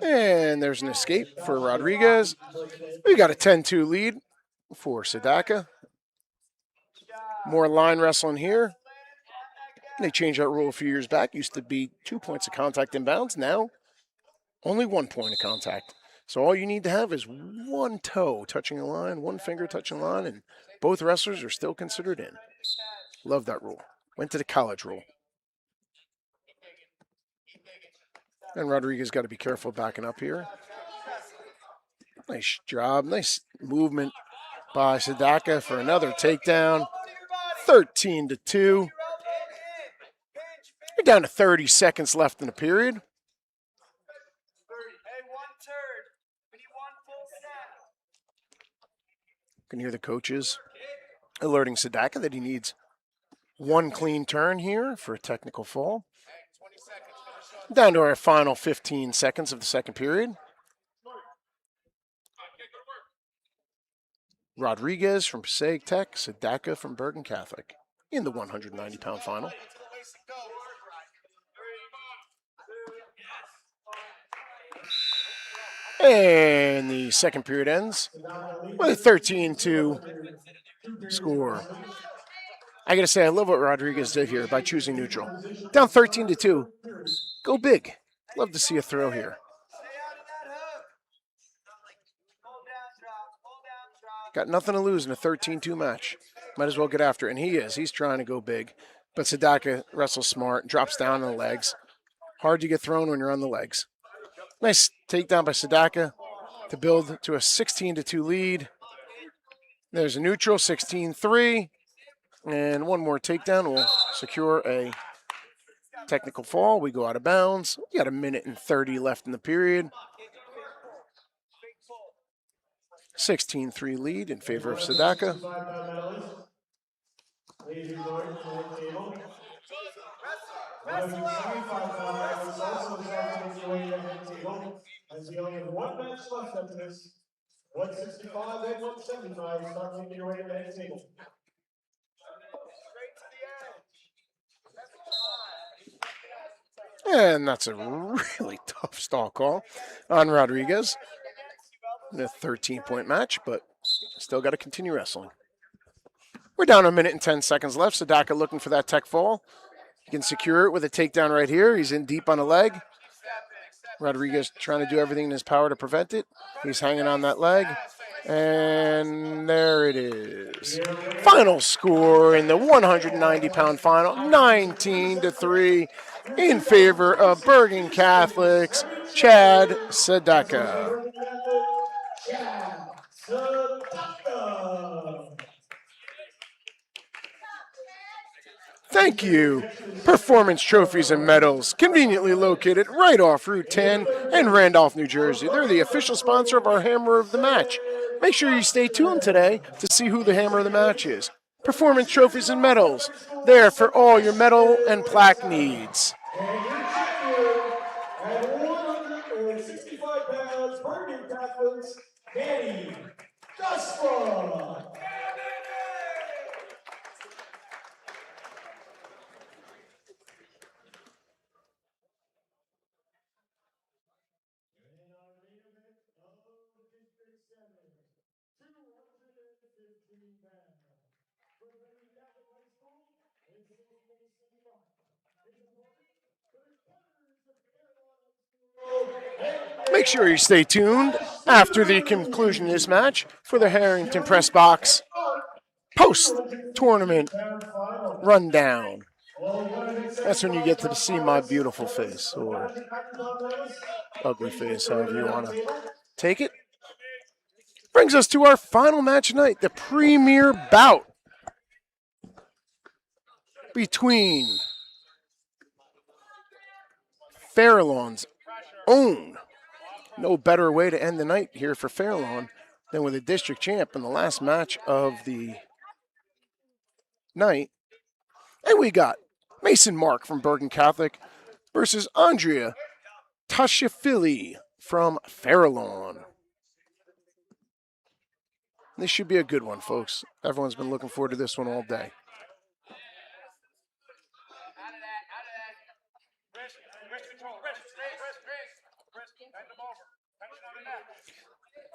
And there's an escape for Rodriguez. We got a 10-2 lead for Sedaka. More line wrestling here. They changed that rule a few years back. Used to be 2 points of contact inbounds. Now, only 1 point of contact. So all you need to have is one toe touching the line, one finger touching the line, and both wrestlers are still considered in. Love that rule. Went to the college rule. And Rodriguez got to be careful backing up here. Nice job. Nice movement by Sedaka for another takedown. 13-2. We're down to 30 seconds left in the period. Hey, one turn. We need one full set. You can hear the coaches alerting Sedaka that he needs one clean turn here for a technical fall. Down to our final 15 seconds of the second period. Rodriguez from Passaic Tech, Sedaka from Bergen Catholic in the 190-pound final. And the second period ends with a 13-2 score. I gotta say, I love what Rodriguez did here by choosing neutral. Down 13-2. Go big. Love to see a throw here. Stay out of that hook. Hold down, drop. Hold down, drop. Got nothing to lose in a 13-2 match. Might as well get after it. And he is. He's trying to go big. But Sedaka wrestles smart, drops down on the legs. Hard to get thrown when you're on the legs. Nice takedown by Sedaka to build to a 16-2 lead. There's a neutral, 16-3. And one more takedown will secure a technical fall. We go out of bounds. We got 1 minute and 30 left in the period. 16-3 lead in favor of Sedaka. Ladies and gentlemen, table. Rising 75-pound medalists also start making their way to the head table, as we only have one match left after this. 165 and 175 start making their way to the head table. And that's a really tough stall call on Rodriguez. In a 13-point match, but still got to continue wrestling. We're down 1 minute and 10 seconds left. Sedaka looking for that tech fall. He can secure it with a takedown right here. He's in deep on the leg. Rodriguez trying to do everything in his power to prevent it. He's hanging on that leg. And there it is. Final score in the 190-pound final, 19-3 in favor of Bergen Catholic's Chad Sedaka. Thank you. Performance Trophies and Medals, conveniently located right off Route 10 in Randolph, New Jersey. They're the official sponsor of our Hammer of the Match. Make sure you stay tuned today to see who the Hammer of the Match is. Performance Trophies and Medals, there for all your medal and plaque needs. And your champion at 165 pounds, Bergen Catholic's Danny Guspa. Make sure you stay tuned after the conclusion of this match for the Harrington Press Box post-tournament Round final. rundown. All 175 That's when you get to see my pounds. beautiful face, or ugly face, however you want to take it. Brings us to our final match tonight, the premier bout between Farallon's own. No better way to end the night here for Farallon than with a district champ in the last match of the night. And we got Mason Mark from Bergen Catholic versus Andrea Tashifili from Farallon. This should be a good one, folks. Everyone's been looking forward to this one all day.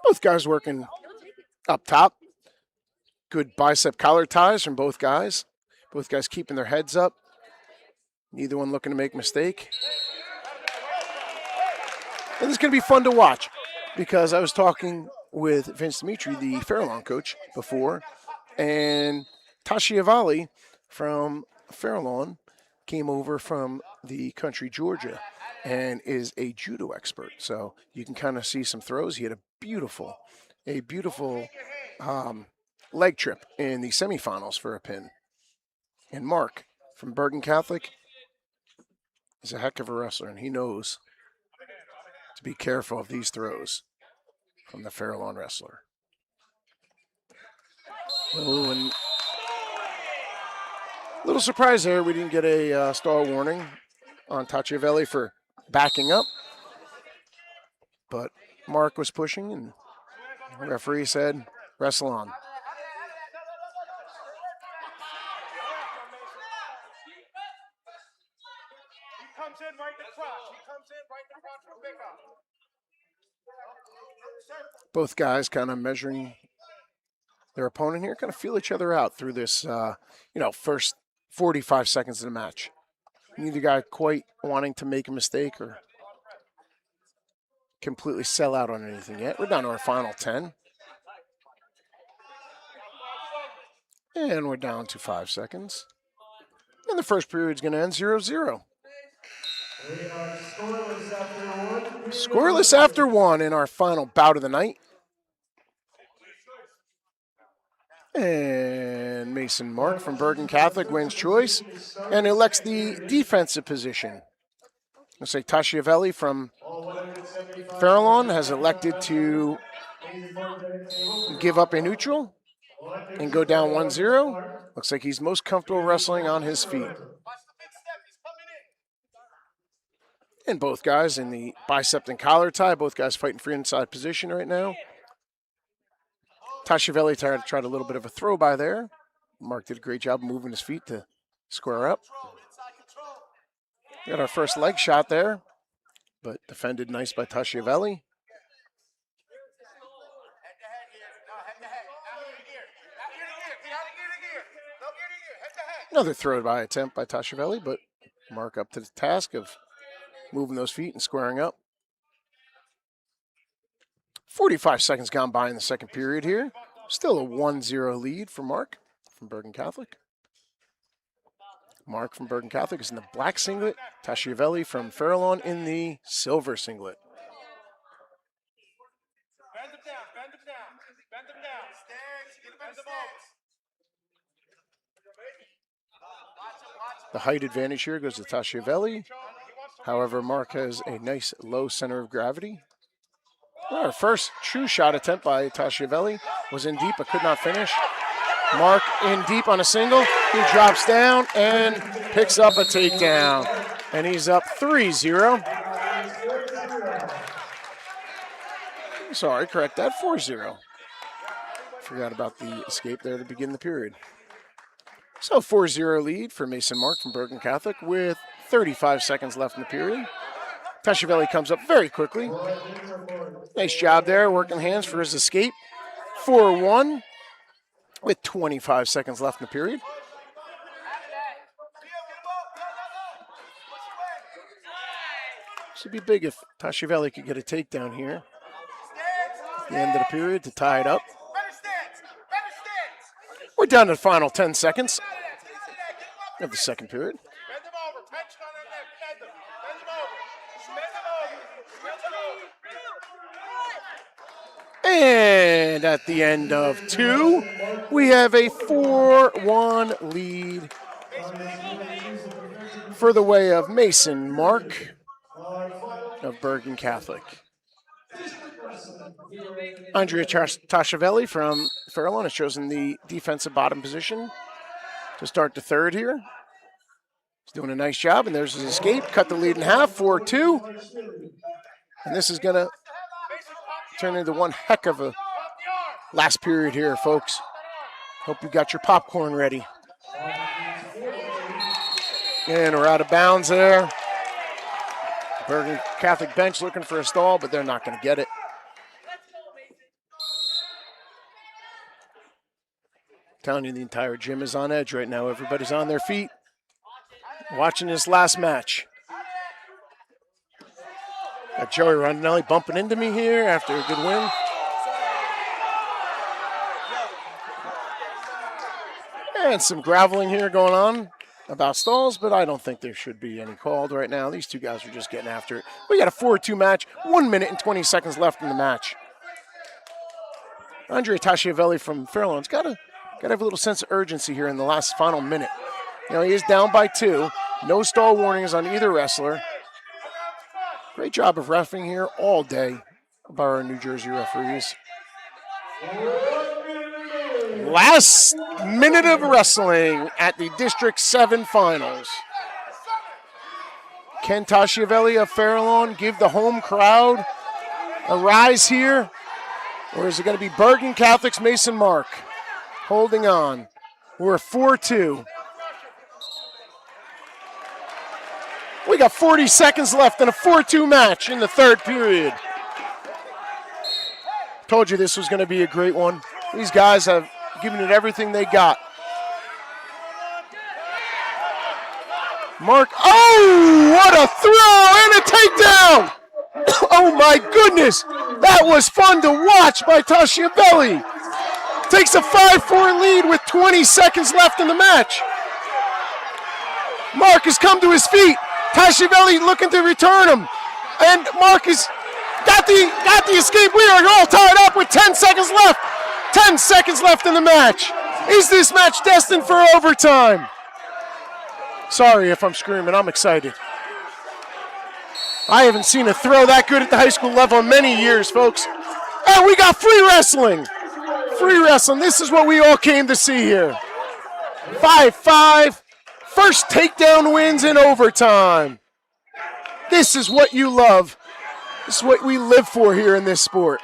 Both guys working up top. Good bicep collar ties from both guys. Both guys keeping their heads up. Neither one looking to make a mistake. And this is going to be fun to watch because I was talking with Vince Dimitri, the Farallon coach, before, and Tashiavali from Farallon came over from the country Georgia and is a judo expert. So you can kind of see some throws. He had a beautiful leg trip in the semifinals for a pin. And Mark from Bergen Catholic is a heck of a wrestler, and he knows to be careful of these throws from the Farallon wrestler. Oh, and a little surprise there. We didn't get a stall warning on Tachiavelli for backing up. But Mark was pushing, and the referee said, wrestle on. Both guys kind of measuring their opponent here, kind of feel each other out through this, first 45 seconds of the match. Neither guy quite wanting to make a mistake or completely sell out on anything yet. We're down to our final 10. And we're down to 5 seconds. And the first period's going to end 0-0. We are scoreless after one. Scoreless after one in our final bout of the night. And Mason Mark from Bergen Catholic wins choice and elects the defensive position. Looks like Tashiavelli from Farallon has elected to give up a neutral and go down 1-0. Looks like he's most comfortable wrestling on his feet. And both guys in the bicep and collar tie, both guys fighting for inside position right now. Tashiavelli tried a little bit of a throw by there. Mark did a great job moving his feet to square up. Got our first leg shot there, but defended nice by Tashiavelli. Another throw by attempt by Tashiavelli, but Mark up to the task of moving those feet and squaring up. 45 seconds gone by in the second period here. Still a 1-0 lead for Mark from Bergen Catholic. Mark from Bergen Catholic is in the black singlet. Tashiavelli from Farallon in the silver singlet. Bend them down, bend them down, bend them down. Stairs, get them over. The height advantage here goes to Tashiavelli. However, Mark has a nice low center of gravity. Our first true shot attempt by Tashiavelli was in deep but could not finish. Mark in deep on a single. He drops down and picks up a takedown. And he's up 3-0. Sorry, correct that, 4-0. Forgot about the escape there to begin the period. So 4-0 lead for Mason Mark from Bergen Catholic with 35 seconds left in the period. Tashiavelli comes up very quickly. Nice job there, working hands for his escape. 4-1 with 25 seconds left in the period. This would be big if Tashiavelli could get a takedown here at the end of the period to tie it up. We're down to the final 10 seconds of the second period. And at the end of 2, we have a 4-1 lead for the way of Mason Mark of Bergen Catholic. Andrea Tashavelli from Fairlawn has chosen the defensive bottom position to start the third here. He's doing a nice job, and there's his escape. Cut the lead in half, 4-2. And this is going to turn into one heck of a last period here, folks. Hope you got your popcorn ready. And we're out of bounds there. Bergen Catholic bench looking for a stall, but they're not going to get it. Telling you, the entire gym is on edge right now. Everybody's on their feet watching this last match. Got Joey Rondinelli bumping into me here after a good win. And some graveling here going on about stalls, but I don't think there should be any called right now. These two guys are just getting after it. We got a 4-2 match, 1 minute and 20 seconds left in the match. Andrea Tashiavelli from Fairlawn's got to have a little sense of urgency here in the last final minute. You know, he is down by 2. No stall warnings on either wrestler. Great job of reffing here all day by our New Jersey referees. Last minute of wrestling at the District 7 Finals. Can Tashiavelli of Fairlawn give the home crowd a rise here? Or is it going to be Bergen Catholic's Mason Mark holding on? We're 4-2. We got 40 seconds left in a 4-2 match in the third period. Told you this was going to be a great one. These guys have given it everything they got. Mark, oh, what a throw and a takedown! Oh my goodness, that was fun to watch by Tashiavelli. Takes a 5-4 lead with 20 seconds left in the match. Mark has come to his feet. Tashiavelli looking to return him. And Mark has got the escape. We are all tied up with 10 seconds left. 10 seconds left in the match. Is this match destined for overtime? Sorry if I'm screaming, I'm excited. I haven't seen a throw that good at the high school level in many years, folks. And we got free wrestling. Free wrestling, this is what we all came to see here. 5-5, first takedown wins in overtime. This is what you love. This is what we live for here in this sport.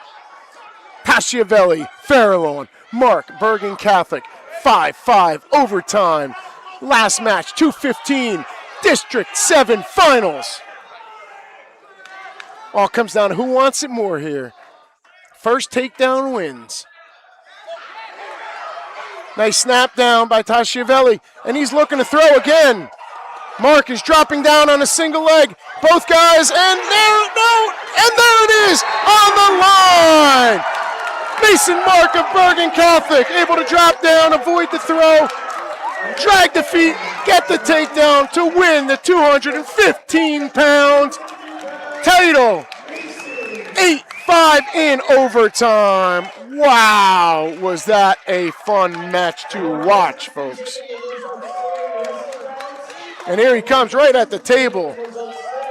Tashiavelli, Fairlawn, Mark, Bergen Catholic, 5-5, overtime. Last match, 2:15, District 7 Finals. All comes down to who wants it more here. First takedown wins. Nice snap down by Tashiavelli, and he's looking to throw again. Mark is dropping down on a single leg. Both guys, and there it is on the line. Mason Mark of Bergen Catholic able to drop down, avoid the throw, drag the feet, get the takedown to win the 215-pound title. 8-5 in overtime. Wow, was that a fun match to watch, folks. And here he comes right at the table.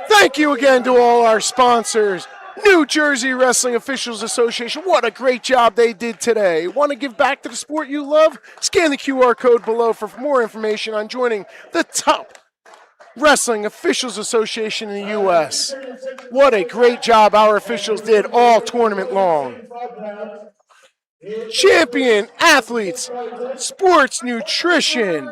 Thank you again to all our sponsors. New Jersey Wrestling Officials Association, what a great job they did today. Want to give back to the sport you love? Scan the QR code below for more information on joining the top Wrestling Officials Association in the U.S. What a great job our officials did all tournament long. Champion Athletes Sports Nutrition.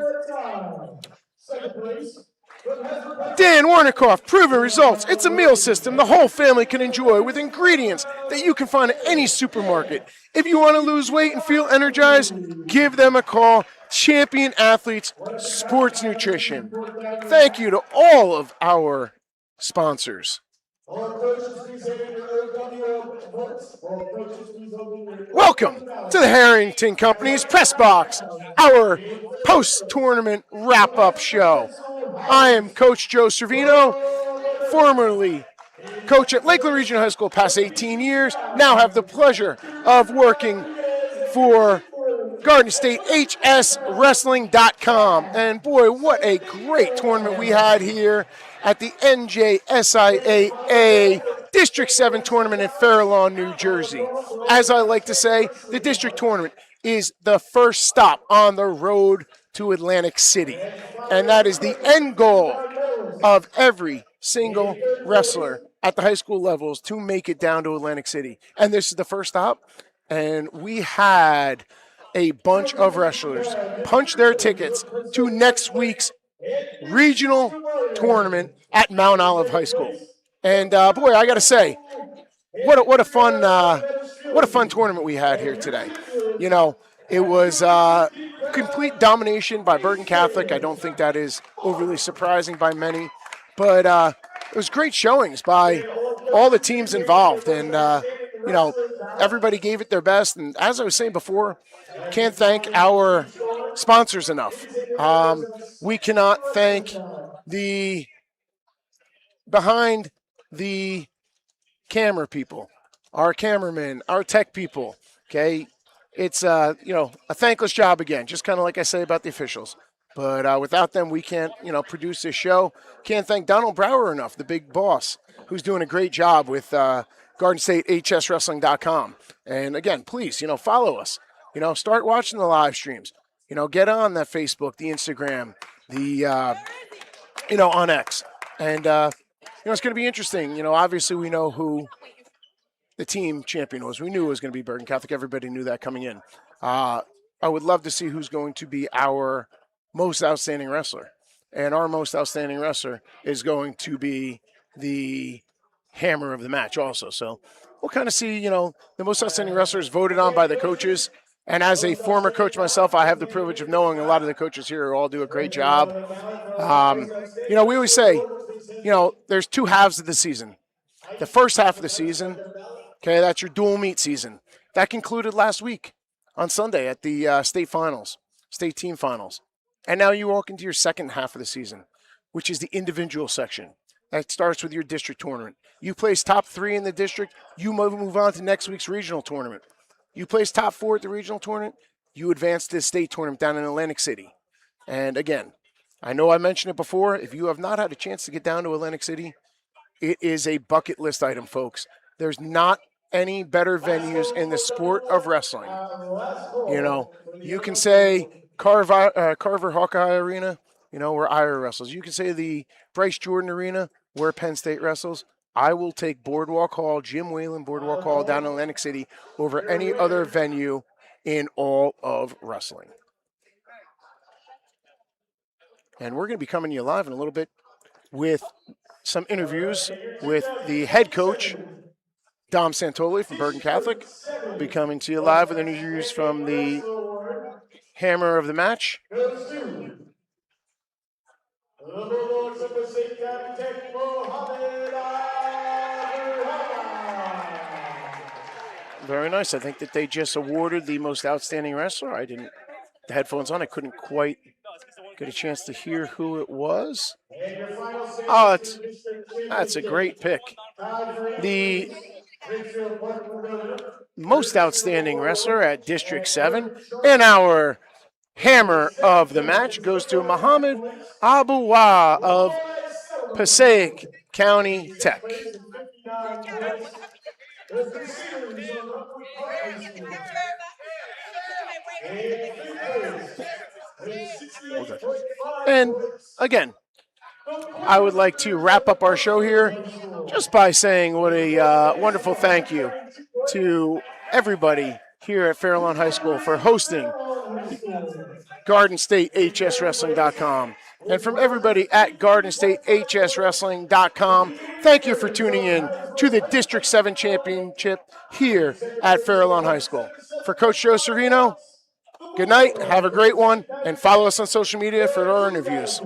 Dan Warnikoff, proven results. It's a meal system the whole family can enjoy with ingredients that you can find at any supermarket. If you want to lose weight and feel energized, give them a call. Champion Athletes Sports Nutrition. Thank you to all of our sponsors. Welcome to the Harrington Company's Press Box, our post-tournament wrap-up show. I am Coach Joe Cervino, formerly coach at Lakeland Regional High School, past 18 years. Now have the pleasure of working for Garden State HSWrestling.com. And boy, what a great tournament we had here at the NJSIAA District 7 tournament in Fair Lawn, New Jersey. As I like to say, the district tournament is the first stop on the road to Atlantic City. And that is the end goal of every single wrestler at the high school levels to make it down to Atlantic City. And this is the first stop. And we had a bunch of wrestlers punch their tickets to next week's regional tournament at Mount Olive High School. And boy, I got to say, what a fun tournament we had here today. You know, it was complete domination by Bergen Catholic. I don't think that is overly surprising by many, but it was great showings by all the teams involved, and you know, everybody gave it their best. And as I was saying before, can't thank our sponsors enough. We cannot thank the behind the camera people, our cameramen, our tech people. Okay, it's you know, a thankless job again, just kind of like I say about the officials. But without them, we can't, you know, produce this show. Can't thank Donald Brower enough, the big boss, who's doing a great job with Garden State HSWrestling.com. And again, please, you know, follow us. You know, start watching the live streams. You know, get on that Facebook, the Instagram, the you know, on X, and you know, it's going to be interesting. You know, obviously we know who the team champion was. We knew it was going to be Bergen Catholic. Everybody knew that coming in. I would love to see who's going to be our most outstanding wrestler. And our most outstanding wrestler is going to be the hammer of the match also. So we'll kind of see, you know, the most outstanding wrestlers voted on by the coaches. And as a former coach myself, I have the privilege of knowing a lot of the coaches here all do a great job. You know, we always say, you know, there's two halves of the season. The first half of the season, okay, that's your dual meet season. That concluded last week on Sunday at the state finals, state team finals. And now you walk into your second half of the season, which is the individual section. That starts with your district tournament. You place top 3 in the district, you move on to next week's regional tournament. You place top 4 at the regional tournament, you advance to the state tournament down in Atlantic City. And again, I know I mentioned it before, if you have not had a chance to get down to Atlantic City, it is a bucket list item, folks. There's not any better venues in the sport of wrestling. You know, you can say Carver Hawkeye Arena, you know, where Ira wrestles. You can say the Bryce Jordan Arena, where Penn State wrestles. I will take Boardwalk Hall, Jim Whalen Boardwalk Hall down in Atlantic City over any other venue in all of wrestling. And we're going to be coming to you live in a little bit with some interviews with the head coach, Dom Santoli from Bergen Catholic. We'll be coming to you live with interviews from the hammer of the match. Very nice. I think that they just awarded the most outstanding wrestler. I didn't, the headphones on, I couldn't quite get a chance to hear who it was. Oh, that's a great pick. The most outstanding wrestler at District 7 and our hammer of the match goes to Muhammad Abuwa of Passaic County Tech. Okay. And again, I would like to wrap up our show here just by saying what a wonderful thank you to everybody here at Fairlawn High School for hosting Garden State HSWrestling.com. And from everybody at Garden State HSWrestling.com, thank you for tuning in to the District 7 Championship here at Fairlawn High School. For Coach Joe Cervino, good night, have a great one, and follow us on social media for our interviews.